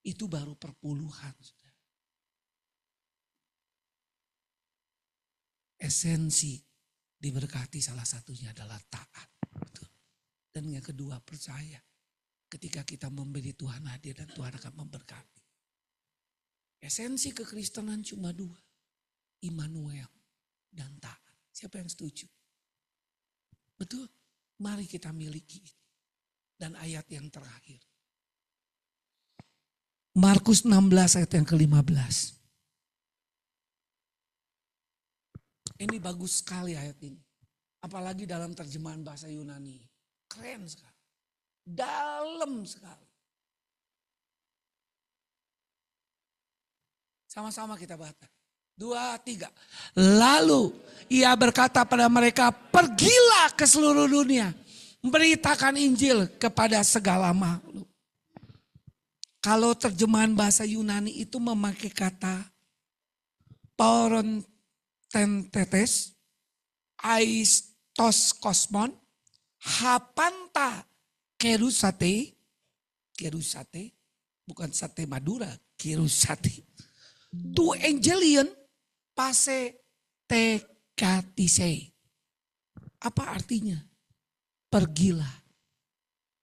Itu baru perpuluhan. Esensi diberkati salah satunya adalah taat. Betul. Dan yang kedua percaya. Ketika kita memberi Tuhan hadir dan Tuhan akan memberkati. Esensi kekristenan cuma 2. Immanuel dan taat. Siapa yang setuju? Betul. Mari kita miliki itu. Dan ayat yang terakhir. Markus 16 ayat yang ke-15. Ini bagus sekali ayat ini. Apalagi dalam terjemahan bahasa Yunani. Keren sekali. Dalam sekali. Sama-sama kita baca. 2, 3. Lalu ia berkata pada mereka, pergilah ke seluruh dunia. Beritakan Injil kepada segala makhluk. Kalau terjemahan bahasa Yunani itu memakai kata Porontentetes, Aistos Kosmon, Hapanta Kerusate, bukan sate Madura, Kerusate. Tu Angelion Pase Tekatise. Apa artinya? Pergilah,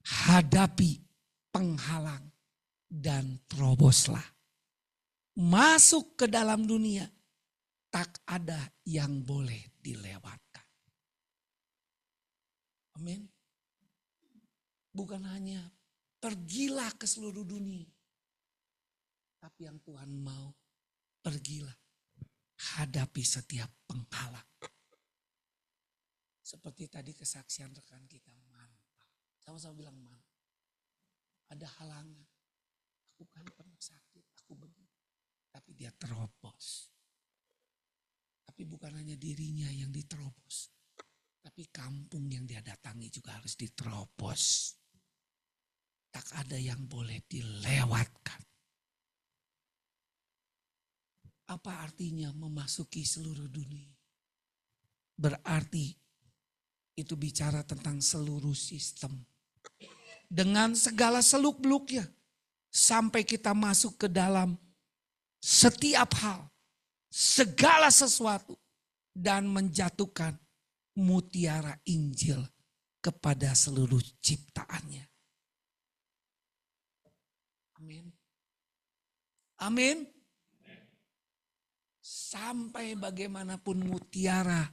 hadapi penghalang. Dan teroboslah. Masuk ke dalam dunia. Tak ada yang boleh dilewatkan. Amin. Bukan hanya pergilah ke seluruh dunia. Tapi yang Tuhan mau, pergilah. Hadapi setiap penghalang. Seperti tadi kesaksian rekan kita, mantap. Sama-sama bilang mantap. Ada halangan. Aku kan pernah sakit, aku begini. Tapi dia terobos. Tapi bukan hanya dirinya yang diterobos. Tapi kampung yang dia datangi juga harus diterobos. Tak ada yang boleh dilewatkan. Apa artinya memasuki seluruh dunia? Berarti itu bicara tentang seluruh sistem. Dengan segala seluk-beluknya. Sampai kita masuk ke dalam setiap hal, segala sesuatu. Dan menjatuhkan mutiara Injil kepada seluruh ciptaannya. Amin. Amin. Sampai bagaimanapun mutiara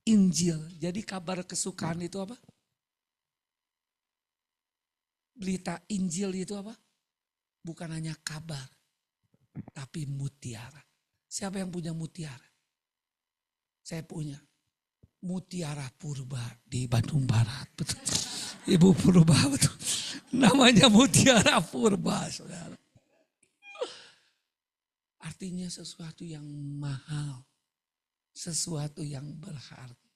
Injil. Jadi kabar kesukaan itu apa? Berita Injil itu apa? Bukan hanya kabar, tapi mutiara. Siapa yang punya mutiara? Saya punya. Mutiara Purba di Bandung Barat. Betul. Ibu Purba betul. Namanya Mutiara Purba, saudara. Artinya sesuatu yang mahal. Sesuatu yang berharga.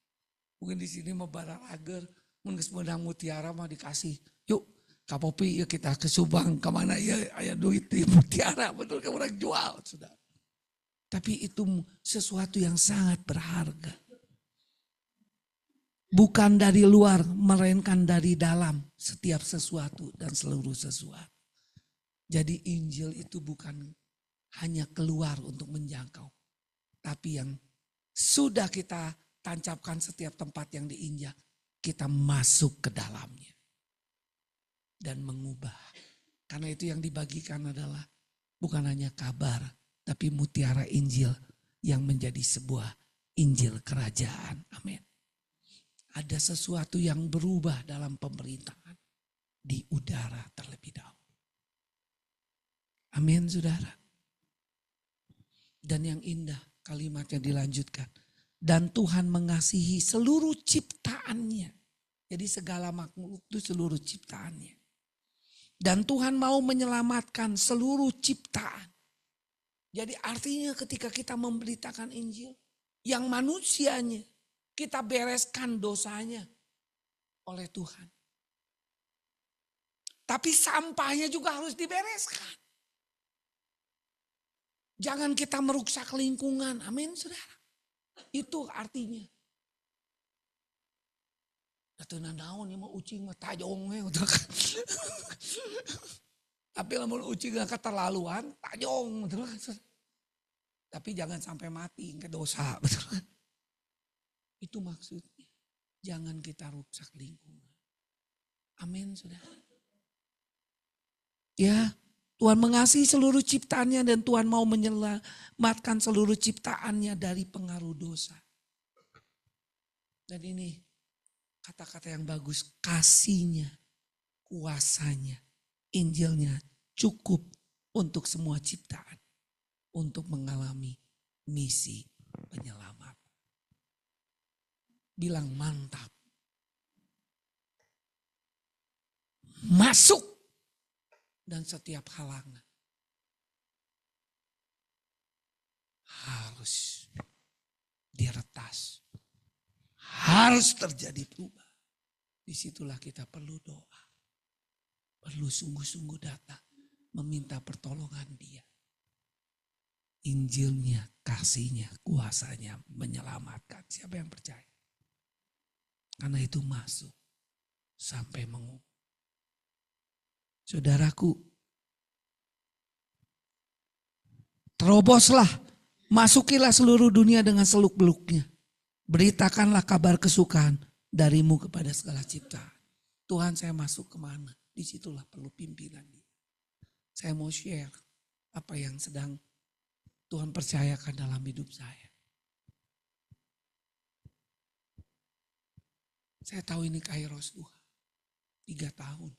Mungkin di sini mau barang agar, mungkin mutiara mau dikasih. Yuk. Kapopi ya kita ke Subang kemana ya ayah duit di mutiara betul ke orang jual sudah. Tapi itu sesuatu yang sangat berharga. Bukan dari luar melainkan dari dalam setiap sesuatu dan seluruh sesuatu. Jadi Injil itu bukan hanya keluar untuk menjangkau. Tapi yang sudah kita tancapkan setiap tempat yang diinjak, kita masuk ke dalamnya. Dan mengubah. Karena itu yang dibagikan adalah bukan hanya kabar, tapi mutiara Injil yang menjadi sebuah Injil kerajaan. Amin. Ada sesuatu yang berubah dalam pemerintahan di udara terlebih dahulu. Amin, saudara. Dan yang indah kalimatnya dilanjutkan. Dan Tuhan mengasihi seluruh ciptaannya. Jadi segala makhluk itu seluruh ciptaannya. Dan Tuhan mau menyelamatkan seluruh ciptaan. Jadi artinya ketika kita memberitakan Injil, yang manusianya kita bereskan dosanya oleh Tuhan. Tapi sampahnya juga harus dibereskan. Jangan kita merusak lingkungan. Amin, saudara. Itu artinya. Atau nanaon ya mau ucing mah tajong we. Tapi lamun ucing gak keterlaluan, tajong. Tapi jangan sampai mati ke dosa. Itu maksudnya. Jangan kita rusak lingkungan. Amin, saudara. Ya, Tuhan mengasihi seluruh ciptaannya dan Tuhan mau menyelamatkan seluruh ciptaannya dari pengaruh dosa. Dan ini kata-kata yang bagus, kasihnya, kuasanya, Injilnya cukup untuk semua ciptaan. Untuk mengalami misi penyelamat. Bilang mantap. Masuk. Dan setiap halangan harus diretas. Harus terjadi perubahan. Disitulah kita perlu doa. Perlu sungguh-sungguh datang. Meminta pertolongan Dia. Injilnya, kasihnya, kuasanya menyelamatkan. Siapa yang percaya? Karena itu masuk sampai mengubah. Saudaraku, teroboslah, masukilah seluruh dunia dengan seluk-beluknya. Beritakanlah kabar kesukaan darimu kepada segala ciptaan. Tuhan, saya masuk kemana? Disitulah perlu pimpinan Dia. Saya mau share apa yang sedang Tuhan percayakan dalam hidup saya. Saya tahu ini Kairos Tuhan. 3 tahun.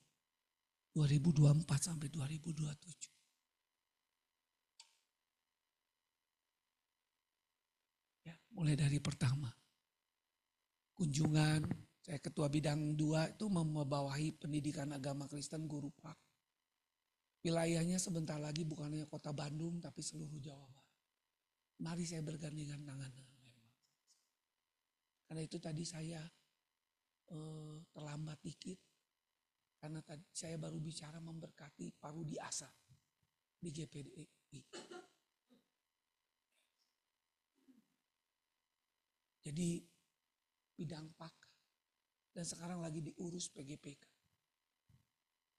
2024 sampai 2027. Ya, mulai dari pertama. Kunjungan, saya ketua bidang 2 itu membawahi pendidikan agama Kristen Guru Pak. Wilayahnya sebentar lagi bukan hanya kota Bandung tapi seluruh Jawa Barat. Mari saya bergandengan tangan. Karena itu tadi saya terlambat dikit. Karena tadi saya baru bicara memberkati Pak Rudi Asa di GPDI. Jadi bidang PAK dan sekarang lagi diurus PGPK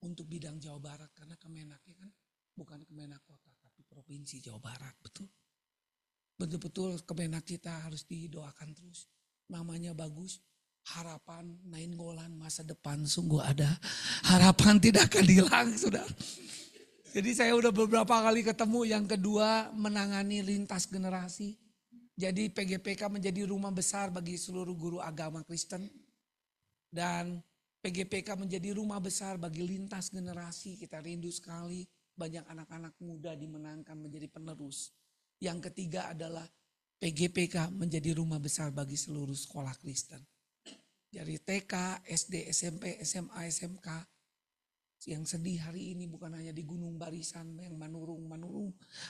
untuk bidang Jawa Barat karena Kemenaknya kan bukan Kemenak kota tapi provinsi Jawa Barat, betul. Betul-betul Kemenak kita harus didoakan terus. Namanya bagus. Harapan Nainggolan masa depan sungguh ada. Harapan tidak akan hilang, saudara. Jadi saya udah beberapa kali ketemu. Yang kedua menangani lintas generasi. Jadi PGPK menjadi rumah besar bagi seluruh guru agama Kristen. Dan PGPK menjadi rumah besar bagi lintas generasi. Kita rindu sekali banyak anak-anak muda dimenangkan menjadi penerus. Yang ketiga adalah PGPK menjadi rumah besar bagi seluruh sekolah Kristen. Dari TK, SD, SMP, SMA, SMK. Yang sedih hari ini bukan hanya di Gunung Barisan yang manurung.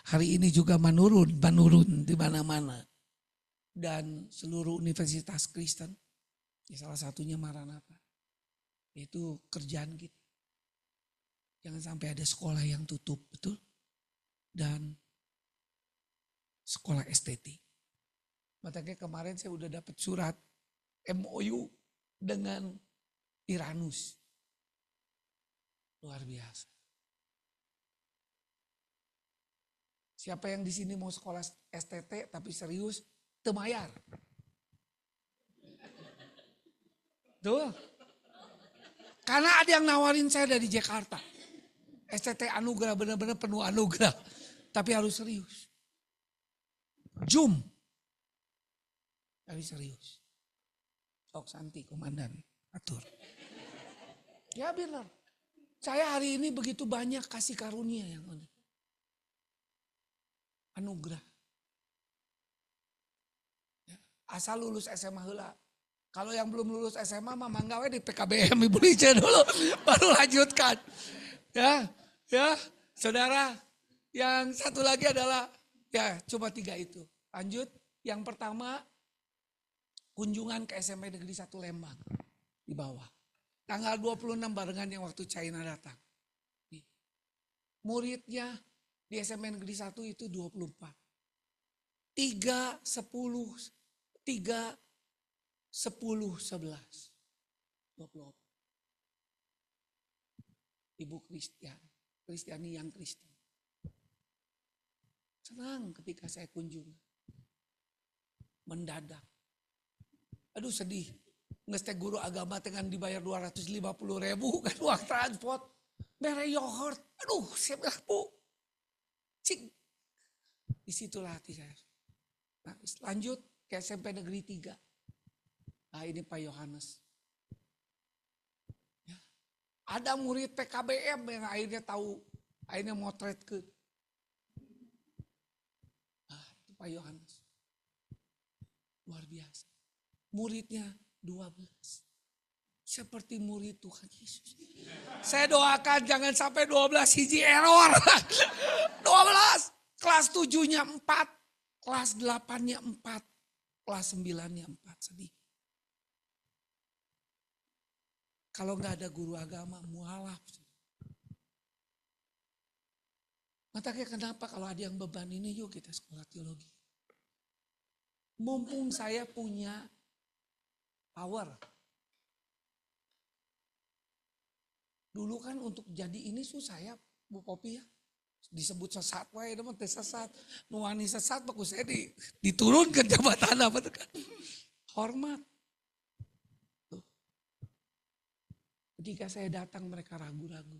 Hari ini juga menurun di mana-mana. Dan seluruh universitas Kristen. Ya salah satunya Maranatha. Itu kerjaan kita. Jangan sampai ada sekolah yang tutup, betul? Dan sekolah estetik. Makanya kemarin saya udah dapat surat MOU dengan Iranus. Luar biasa. Siapa yang di sini mau sekolah STT tapi serius, temayar. Tuh. Karena ada yang nawarin saya dari Jakarta. STT anugerah, benar-benar penuh anugerah. Tapi harus serius. Zoom. Tapi serius. Sok Santi, komandan. Atur. Ya benar. Saya hari ini begitu banyak kasih karunia yang anugerah. Ya, asal lulus SMA heula. Kalau yang belum lulus SMA mah manggawe di PKBM Ibu Lice dulu. Baru lanjutkan. Ya, saudara. Yang satu lagi adalah, ya cuma 3 itu. Lanjut, yang pertama kunjungan ke SMP Negeri 1 Lembang. Di bawah. Tanggal 26 barengan yang waktu China datang. Muridnya di SMP Negeri 1 itu 24. 3, 10, 11. 24. Ibu Kristiani yang Kristen. Senang ketika saya kunjung. Mendadak. Aduh sedih. Ngestek guru agama dengan dibayar 250.000 kan uang transport. Mere yogurt. Aduh saya bilang bu. Cik. Disitulah hati saya. Nah, lanjut ke SMP Negeri 3. Nah ini Pak Yohanes. Ya. Ada murid PKBM yang akhirnya tahu. Akhirnya motret ke. Nah itu Pak Yohanes. Luar biasa. Muridnya 12. Seperti murid Tuhan Yesus. Saya doakan jangan sampai 12 hiji error. 12. Kelas 7-nya 4. Kelas 8-nya 4. Kelas 9-nya 4. Sedih. Kalau nggak ada guru agama, mualaf. Makanya kenapa kalau ada yang beban ini, yuk kita sekolah teologi. Mumpung saya punya power. Dulu kan untuk jadi ini susah ya, Bu Popi ya. Disebut sesat, wae teman sesat. Nuani sesat, bagus saya diturunkan jabatan apa tuh kan. Hormat. Tuh. Ketika saya datang mereka ragu-ragu.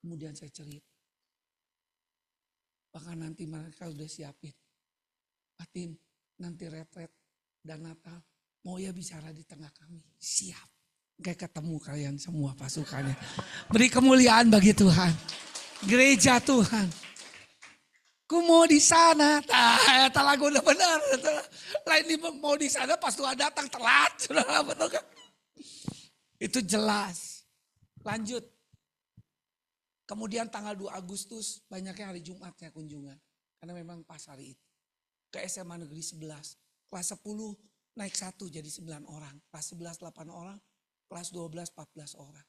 Kemudian saya cerita. Bahkan nanti mereka udah siapin. Fatin, nanti retret dan Natal. Mau ya bicara di tengah kami. Siap. Kayak ketemu kalian semua pasukannya. Beri kemuliaan bagi Tuhan. Gereja Tuhan. Ku mau di sana. Nah, lagu udah benar. Lain mau di sana pas Tuhan datang telat. Betul kan? Itu jelas. Lanjut. Kemudian tanggal 2 Agustus banyaknya hari Jumat saya kunjungan. Karena memang pas hari itu. Ke SMA Negeri 11. Kelas 10 naik 1 jadi 9 orang. Kelas 11 8 orang. Kelas 12 14 orang.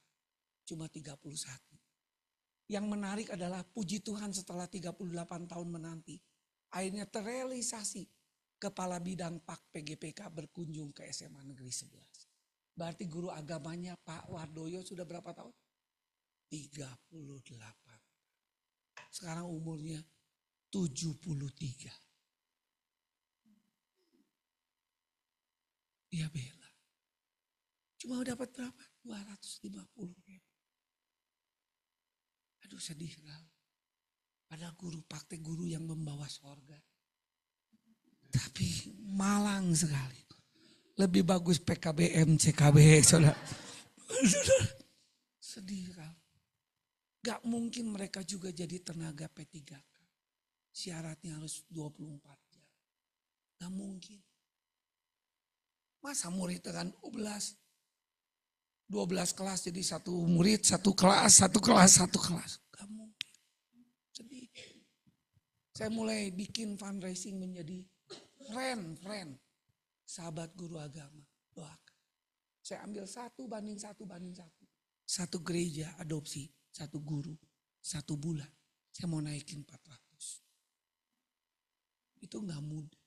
Cuma 31. Yang menarik adalah puji Tuhan setelah 38 tahun menanti. Akhirnya terrealisasi kepala bidang PAK PGPK berkunjung ke SMA Negeri 11. Berarti guru agamanya Pak Wardoyo sudah berapa tahun? 38. Sekarang umurnya 73. Dia bela. Cuma dapat berapa? 250.000. Aduh sedih sekali. Ada guru praktek guru yang membawa sorga. Tapi malang sekali. Lebih bagus PKBM, CKB, saudara. Sedih sekali. Gak mungkin mereka juga jadi tenaga P3K. Syaratnya harus 24 jam. Gak mungkin. Masa murid dengan 12 kelas jadi satu murid, satu kelas. Gak mungkin. Sedih. Saya mulai bikin fundraising menjadi friend. Sahabat guru agama. Doakan. Saya ambil 1:1. Satu gereja adopsi, satu guru, 1 bulan. Saya mau naikin 400. Itu gak mudah.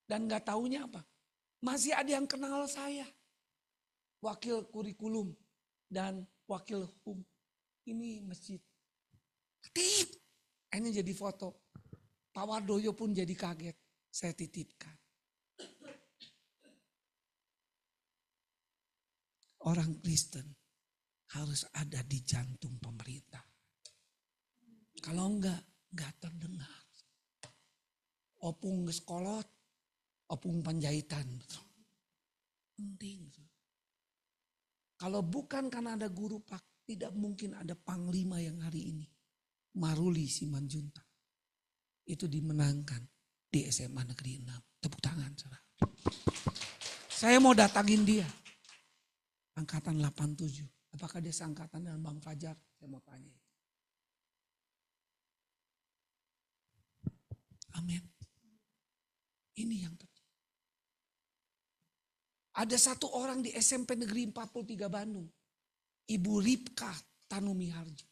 Dan gak taunya apa? Masih ada yang kenal saya. Wakil kurikulum dan wakil HUM. Ini masjid. Aktif. Akhirnya jadi foto. Pak Wardoyo pun jadi kaget. Saya titipkan. Orang Kristen harus ada di jantung pemerintah. Kalau enggak terdengar. Opung sekolot, opung penjahitan. Penting. Kalau bukan karena ada guru pak, tidak mungkin ada panglima yang hari ini. Maruli Simanjuntak. Itu dimenangkan di SMA Negeri 6. Tepuk tangan, saudara. Saya mau datangin dia. Angkatan 87. Apakah dia seangkatan dengan Bang Fajar? Saya mau tanya. Amin. Ini yang terjadi. Ada satu orang di SMP Negeri 43 Bandung. Ibu Ripka Tanumi Harjo.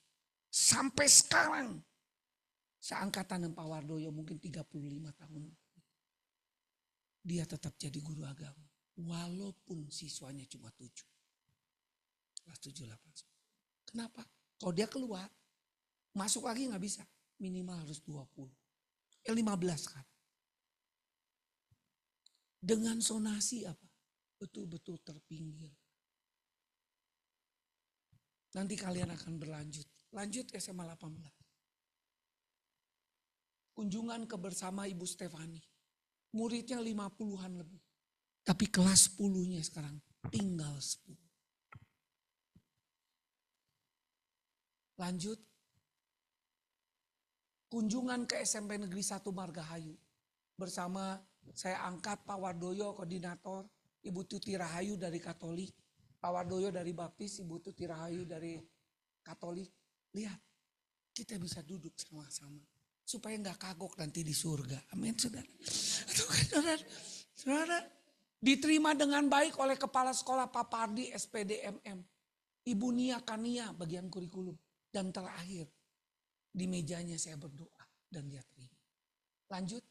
Sampai sekarang. Seangkatan dengan Pak Wardoyo mungkin 35 tahun. Dia tetap jadi guru agama. Walaupun siswanya cuma 7. Kelas 7, 8. Kenapa? Kalau dia keluar, masuk lagi gak bisa. Minimal harus 20. 15 kan. Dengan sonasi apa? Betul-betul terpinggir. Nanti kalian akan berlanjut. Lanjut SMA 18. Kunjungan ke bersama Ibu Stefani. Muridnya 50-an lebih. Tapi kelas 10-nya sekarang tinggal 10. Lanjut. Kunjungan ke SMP Negeri 1 Margahayu. Bersama saya angkat Pak Wardoyo koordinator, Ibu Tuti Rahayu dari Katolik, Pak Wardoyo dari Baptis, Ibu Tuti Rahayu dari Katolik. Lihat, kita bisa duduk sama-sama. Supaya nggak kagok nanti di surga. Amin, saudara. Saudara, diterima dengan baik oleh Kepala Sekolah Pak Pardi, SPD MM. Ibu Nia Kania, bagian kurikulum. Dan terakhir, di mejanya saya berdoa dan dia terima. Lanjut.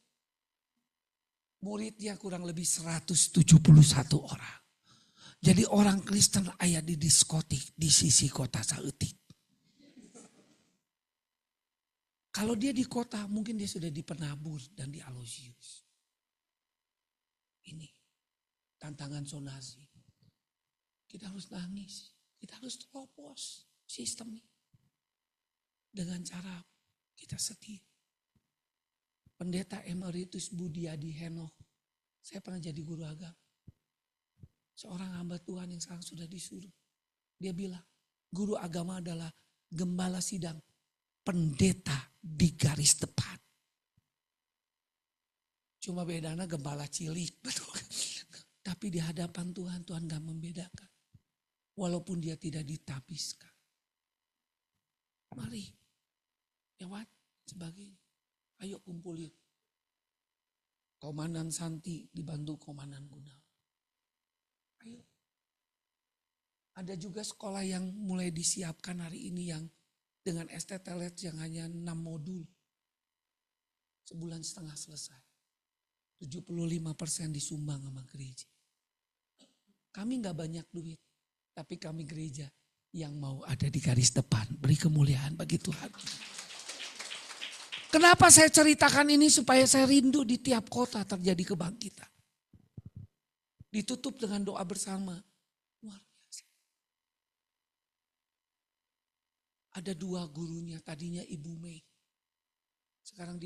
Muridnya kurang lebih 171 orang. Jadi orang Kristen ayah di diskotik di sisi kota Saeutik. Kalau dia di kota mungkin dia sudah di Penabur dan di Alosius. Ini tantangan sonasi. Kita harus nangis. Kita harus teropos sistem ini. Dengan cara kita setia. Pendeta Emeritus Budiadi Henok. Saya pernah jadi guru agama. Seorang hamba Tuhan yang sekarang sudah disuruh. Dia bilang, guru agama adalah gembala sidang. Pendeta di garis depan. Cuma bedanya gembala cilik. Betul. Tapi di hadapan Tuhan, Tuhan gak membedakan. Walaupun dia tidak ditapiskan. Mari. Lewat sebagainya. Ayo kumpulin. Komandan Santi dibantu Komandan Gunawan. Ayo. Ada juga sekolah yang mulai disiapkan hari ini yang dengan STTLET yang hanya 6 modul. Sebulan setengah selesai. 75% disumbang sama gereja. Kami gak banyak duit. Tapi kami gereja yang mau ada di garis depan. Beri kemuliaan bagi Tuhan. Kenapa saya ceritakan ini supaya saya rindu di tiap kota terjadi kebangkitan. Ditutup dengan doa bersama. Luar biasa. Ada 2 gurunya, tadinya Ibu Mei. Sekarang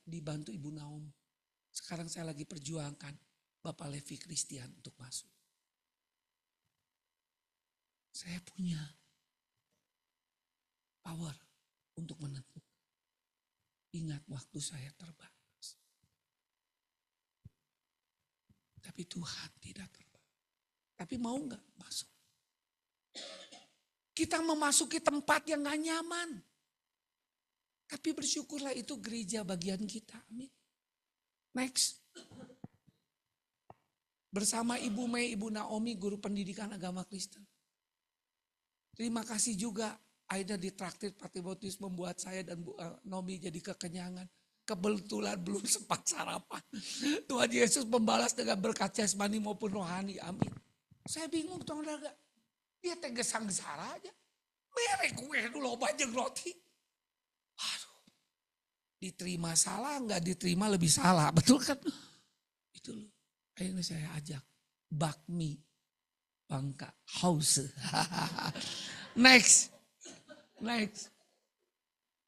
dibantu Ibu Naomi. Sekarang saya lagi perjuangkan Bapak Levi Christian untuk masuk. Saya punya power untuk menentukan. Ingat waktu saya terbatas. Tapi Tuhan tidak terbatas. Tapi mau gak masuk? Kita memasuki tempat yang gak nyaman. Tapi bersyukurlah itu gereja bagian kita. Amin. Next. Bersama Ibu Mei, Ibu Naomi, guru pendidikan agama Kristen. Terima kasih juga Aida ditraktir Patimotius membuat saya dan Bu Nomi jadi kekenyangan. Kebetulan belum sempat sarapan. Tuhan Yesus membalas dengan berkat jasmani maupun rohani. Amin. Saya bingung Tuhan Raga. Dia gesang-gesara aja. Merek kue dulu banyak roti. Aduh. Diterima salah, nggak diterima lebih salah. Betul kan? Itu loh. Akhirnya saya ajak. Bakmi Bangka House. Next.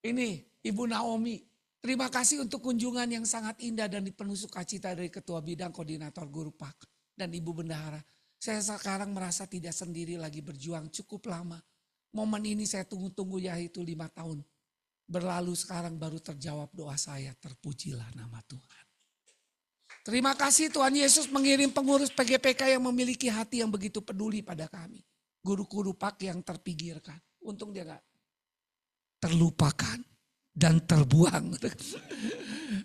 Ini Ibu Naomi. Terima kasih untuk kunjungan yang sangat indah dan penuh sukacita dari Ketua Bidang Koordinator Guru Pak dan Ibu Bendahara. Saya sekarang merasa tidak sendiri lagi berjuang cukup lama. Momen ini saya tunggu-tunggu yaitu 5 tahun. Berlalu sekarang baru terjawab doa saya. Terpujilah nama Tuhan. Terima kasih Tuhan Yesus mengirim pengurus PGPK yang memiliki hati yang begitu peduli pada kami. Guru-guru Pak yang terpinggirkan. Untung dia gak terlupakan dan terbuang.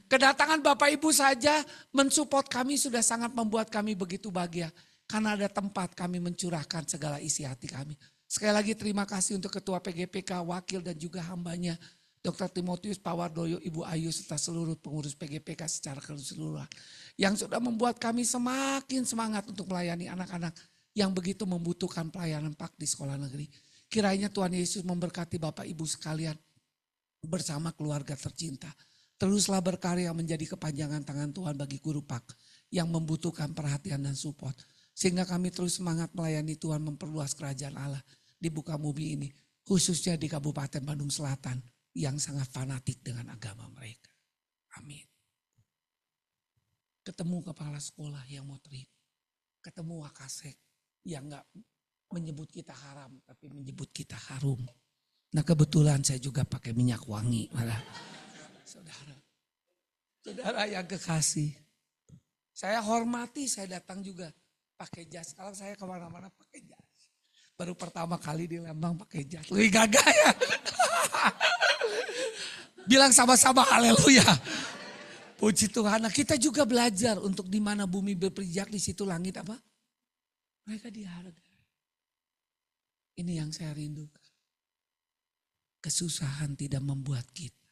Kedatangan Bapak Ibu saja mensupport kami sudah sangat membuat kami begitu bahagia. Karena ada tempat kami mencurahkan segala isi hati kami. Sekali lagi terima kasih untuk Ketua PGPK, Wakil dan juga hambanya. Dr. Timotius, Pak Wardoyo, Ibu Ayu, serta seluruh pengurus PGPK secara keseluruhan. Yang sudah membuat kami semakin semangat untuk melayani anak-anak yang begitu membutuhkan pelayanan Pak di sekolah negeri. Kiranya Tuhan Yesus memberkati Bapak Ibu sekalian bersama keluarga tercinta. Teruslah berkarya menjadi kepanjangan tangan Tuhan bagi guru Pak yang membutuhkan perhatian dan support. Sehingga kami terus semangat melayani Tuhan memperluas kerajaan Allah di muka bumi ini. Khususnya di Kabupaten Bandung Selatan yang sangat fanatik dengan agama mereka. Amin. Ketemu kepala sekolah yang mau terima. Ketemu wakasek yang gak menyebut kita haram tapi menyebut kita harum. Nah kebetulan saya juga pakai minyak wangi. Saudara yang kekasih. Saya hormati, saya datang juga pakai jas. Kalau saya kemana-mana pakai jas. Baru pertama kali di Lembang pakai jas. Lebih gagah ya. Bilang sama-sama haleluya. Puji Tuhan. Nah, kita juga belajar untuk di mana bumi berpijak di situ langit apa? Mereka dihargai. Ini yang saya rindukan. Kesusahan tidak membuat kita.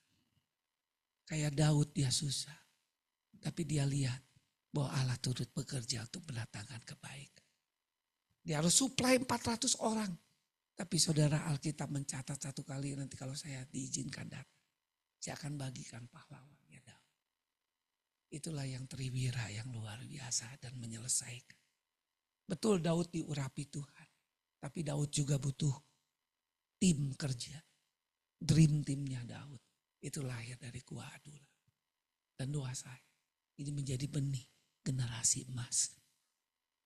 Kayak Daud dia susah. Tapi dia lihat bahwa Allah turut bekerja untuk mendatangkan kebaikan. Dia harus suplai 400 orang. Tapi saudara Alkitab mencatat satu kali nanti kalau saya diizinkan datang. Saya akan bagikan pahlawannya Daud. Itulah yang triwira yang luar biasa dan menyelesaikan. Betul Daud diurapi Tuhan. Tapi Daud juga butuh tim kerja. Dream timnya Daud. Itu lahir dari Gua Adullam. Dan doa saya. Ini menjadi benih generasi emas.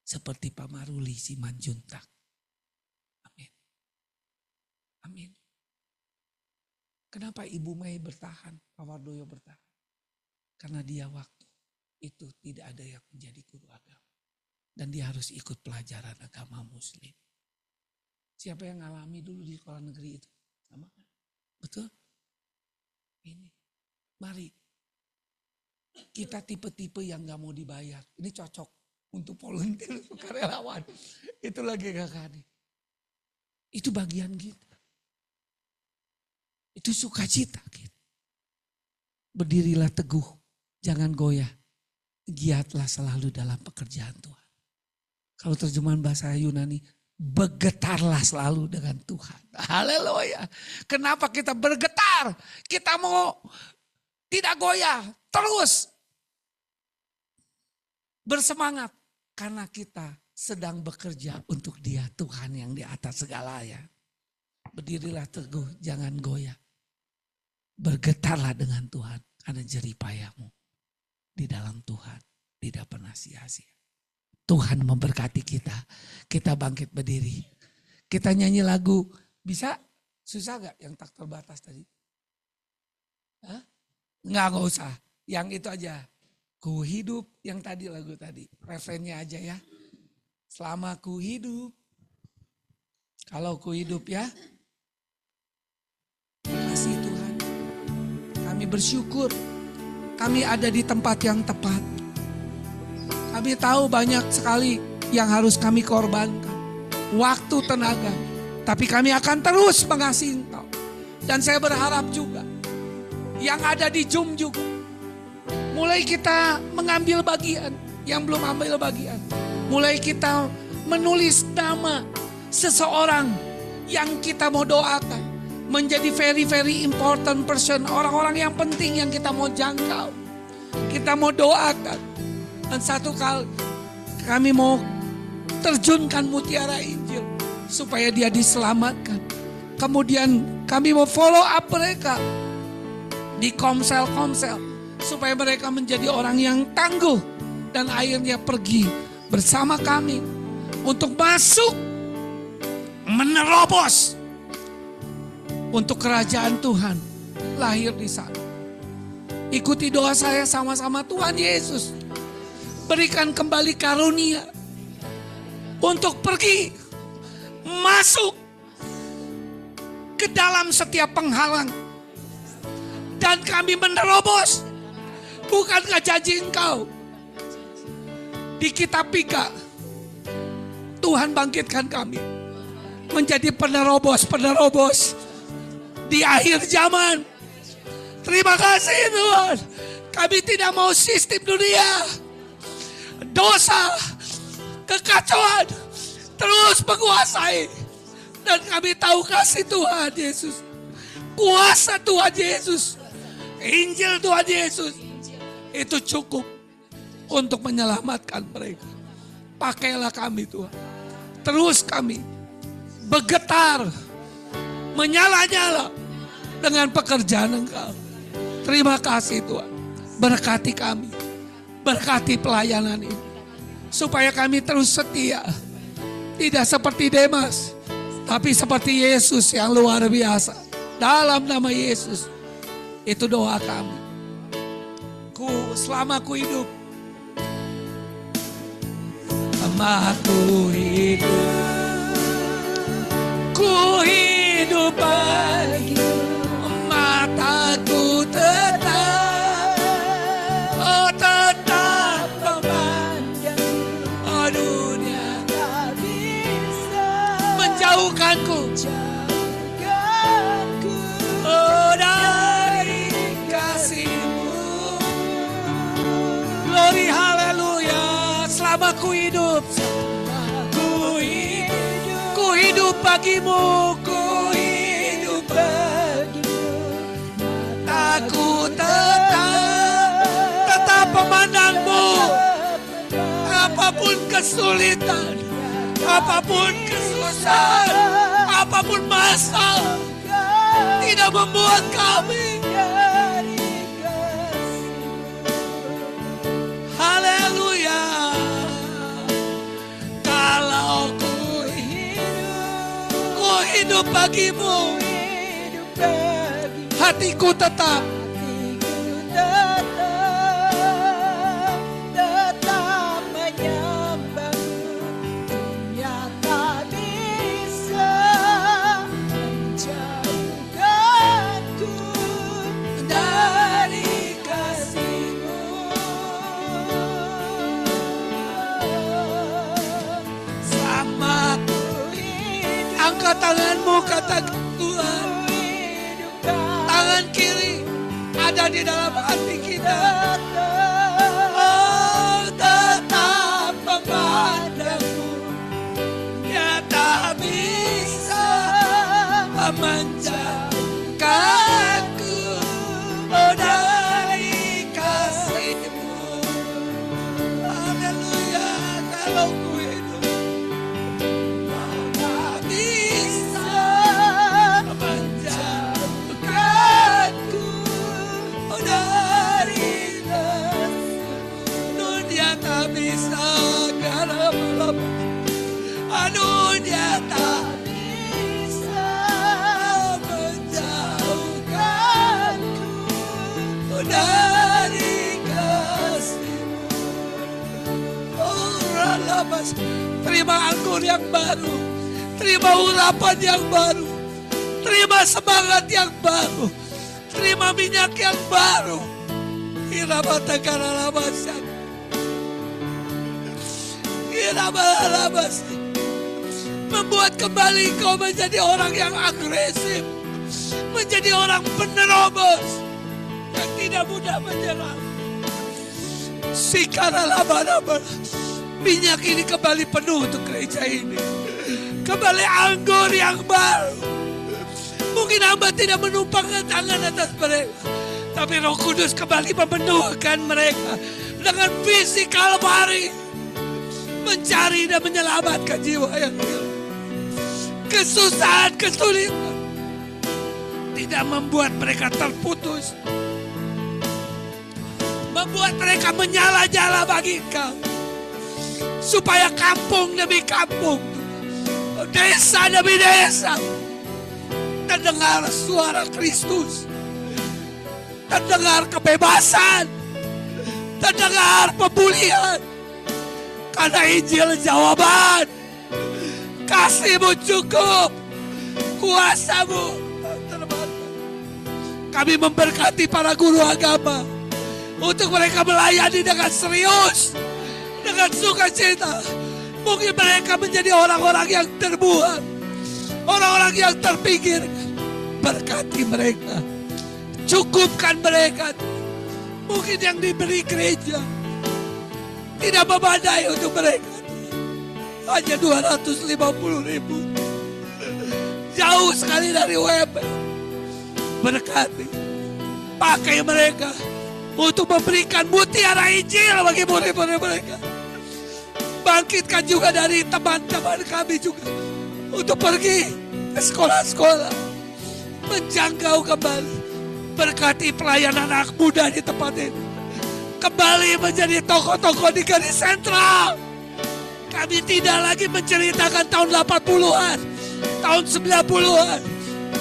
Seperti Pak Maruli Simanjuntak. Amin. Amin. Kenapa Ibu Mei bertahan, Pak Wardoyo bertahan? Karena dia waktu itu tidak ada yang menjadi guru agama. Dan dia harus ikut pelajaran agama Muslim. Siapa yang ngalami dulu di sekolah negeri itu? Sama kan? Betul? Ini. Mari. Kita tipe-tipe yang gak mau dibayar. Ini cocok untuk volunteer, sukarelawan. Itu lagi kakak nih. Itu bagian kita. Itu sukacita kita. Berdirilah teguh, jangan goyah. Giatlah selalu dalam pekerjaan Tuhan. Kalau terjemahan bahasa Yunani, bergetarlah selalu dengan Tuhan. Haleluya. Kenapa kita bergetar? Kita mau tidak goyah, terus bersemangat. Karena kita sedang bekerja untuk Dia, Tuhan yang di atas segalanya. Berdirilah teguh, jangan goyah. Bergetarlah dengan Tuhan, karena jerih payahmu di dalam Tuhan tidak pernah sia-sia. Tuhan memberkati kita. Kita bangkit berdiri. Kita nyanyi lagu, bisa? Susah gak yang tak terbatas tadi? Hah? Nggak usah, yang itu aja. Ku hidup, yang tadi lagu tadi. Referennya aja ya. Selama ku hidup. Kalau ku hidup ya. Terima kasih Tuhan. Kami bersyukur. Kami ada di tempat yang tepat. Kami tahu banyak sekali yang harus kami korbankan. Waktu, tenaga. Tapi kami akan terus mengasihi Engkau. Dan saya berharap juga. Yang ada di Zoom juga. Mulai kita mengambil bagian yang belum ambil bagian. Mulai kita menulis nama seseorang yang kita mau doakan. menjadi very important person, orang-orang yang penting yang kita mau jangkau, kita mau doakan. Dan satu kali kami mau terjunkan mutiara Injil supaya dia diselamatkan. Kemudian kami mau follow up mereka di komsel-komsel supaya mereka menjadi orang yang tangguh dan akhirnya pergi bersama kami untuk masuk menerobos untuk kerajaan Tuhan lahir di sana. Ikuti doa saya sama-sama. Tuhan Yesus, berikan kembali karunia untuk pergi masuk ke dalam setiap penghalang. Dan kami menerobos. Bukankah janji Engkau di kitab Mika, Tuhan bangkitkan kami menjadi penerobos-penerobos di akhir zaman. Terima kasih Tuhan. Kami tidak mau sistem dunia, dosa, kekacauan terus menguasai. Dan kami tahu kasih Tuhan Yesus, kuasa Tuhan Yesus, Injil Tuhan Yesus itu cukup untuk menyelamatkan mereka. Pakailah kami Tuhan. Terus kami bergetar, menyala-nyala dengan pekerjaan Engkau. Terima kasih Tuhan. Berkati kami, berkati pelayanan ini, supaya kami terus setia. Tidak seperti Demas, tapi seperti Yesus yang luar biasa. Dalam nama Yesus, itu doa kami. Selama ku hidup, selama ku hidup bagi mataku tetap, oh tetap memandang, oh dunia tak bisa menjauhkanku, oh dari kasih-Mu. Glory haleluya. Selama ku hidup bagimu, ku hidup bagimu. Aku tetap memandang-Mu. Apapun kesulitan, apapun kesusahan, apapun masalah, tidak membuat kami. Haleluya. Kalau ku hidup bagimu, hatiku tetap menyembah-Mu. Dunia tak bisa menjauhkanku dari kasih-Mu. Sama angkat tanganmu, kata Tuhan. Tangan kiri ada di dalam hati kita. Oh, tetap memandang-Mu. Dia tak bisa menjauhkanku, oh dari kasih-Mu. Haleluya. Kalau ku hidup, aduh dia tak bisa menjauhkanku dari kasih-Mu. Oh Ralabas, terima anggur yang baru, terima urapan yang baru, terima semangat yang baru, terima minyak yang baru. Irabatakarabasan, irabalabas. Membuat kembali kau menjadi orang yang agresif, menjadi orang penerobos yang tidak mudah menyerah. Sikaralaba-laba, minyak ini kembali penuh untuk gereja ini. Kembali anggur yang baru, Mungkin hamba tidak menumpangkan tangan atas mereka. Tapi Roh Kudus kembali memenuhkan mereka dengan visi Kalvari. Mencari dan menyelamatkan jiwa yang hilang. Kesusahan, kesulitan tidak membuat mereka terputus. Membuat mereka menyala-nyala bagi Engkau. Supaya kampung demi kampung, desa demi desa, terdengar suara Kristus. Terdengar kebebasan. Terdengar pemulihan. Karena Injil jawaban. Kasih-Mu cukup. Kuasa-Mu terbatas. Kami memberkati para guru agama. Untuk mereka melayani dengan serius. Dengan sukacita. Mungkin mereka menjadi orang-orang yang terbuat. Orang-orang yang terpinggir. Berkati mereka. Cukupkan mereka. Mungkin yang diberi gereja tidak memadai untuk mereka. Hanya 250.000. Jauh sekali dari WP. Berkati. Pakai mereka untuk memberikan mutiara Injil bagi murid-murid mereka. Bangkitkan juga dari teman-teman kami juga. Untuk pergi ke sekolah-sekolah. Menjangkau kembali. Berkati pelayanan anak muda di tempat ini. Kembali menjadi tokoh-tokoh di garis sentral. Kami tidak lagi menceritakan tahun 80-an. Tahun 90-an.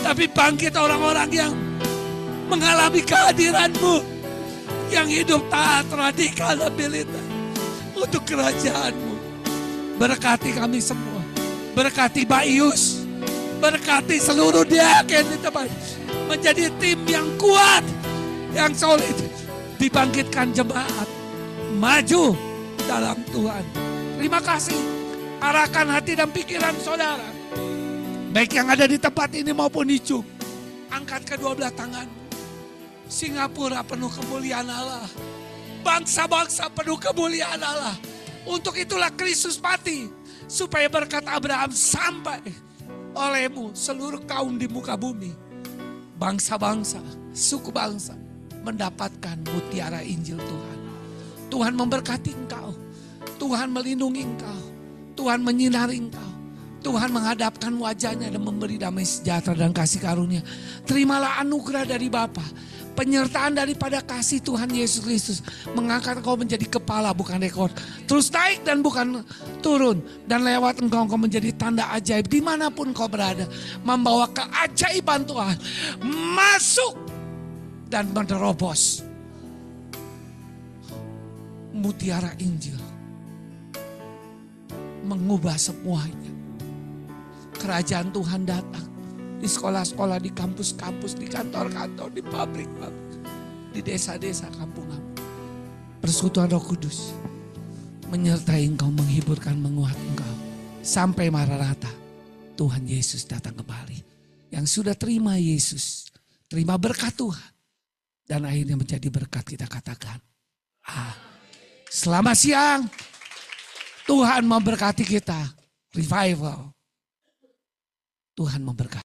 Tapi bangkit orang-orang yang mengalami kehadiran-Mu. Yang hidup taat, radikal, dan militer. Untuk kerajaan-Mu. Berkati kami semua. Berkati Bayus. Berkati seluruh diaken di tempat. Menjadi tim yang kuat. Yang solid. Dibangkitkan jemaat. Maju dalam Tuhan. Terima kasih. Arahkan hati dan pikiran saudara. Baik yang ada di tempat ini maupun di Zoom. Angkat kedua belah tangan. Singapura penuh kemuliaan Allah. Bangsa-bangsa penuh kemuliaan Allah. Untuk itulah Kristus mati. Supaya berkat Abraham sampai olehmu seluruh kaum di muka bumi. Bangsa-bangsa, suku bangsa mendapatkan mutiara Injil Tuhan. Tuhan memberkati engkau. Tuhan melindungi engkau. Tuhan menyinari engkau. Tuhan menghadapkan wajahnya dan memberi damai sejahtera dan kasih karunia. Terimalah anugerah dari Bapa. Penyertaan daripada kasih Tuhan Yesus Kristus. Mengangkat engkau menjadi kepala bukan rekor. Terus naik dan bukan turun. Dan lewat engkau menjadi tanda ajaib dimanapun engkau berada. Membawa keajaiban Tuhan. Masuk dan menerobos. Mutiara Injil. Mengubah semuanya. Kerajaan Tuhan datang. Di sekolah-sekolah, di kampus-kampus, di kantor-kantor, di pabrik, di desa-desa, kampung-kampung. Persekutuan Roh Kudus menyertai engkau, menghiburkan, menguat engkau. Sampai Maranatha, Tuhan Yesus datang kembali. Yang sudah terima Yesus, terima berkat Tuhan. Dan akhirnya menjadi berkat, kita katakan. Selamat siang, Tuhan memberkati kita. Revival. Tuhan memberkati.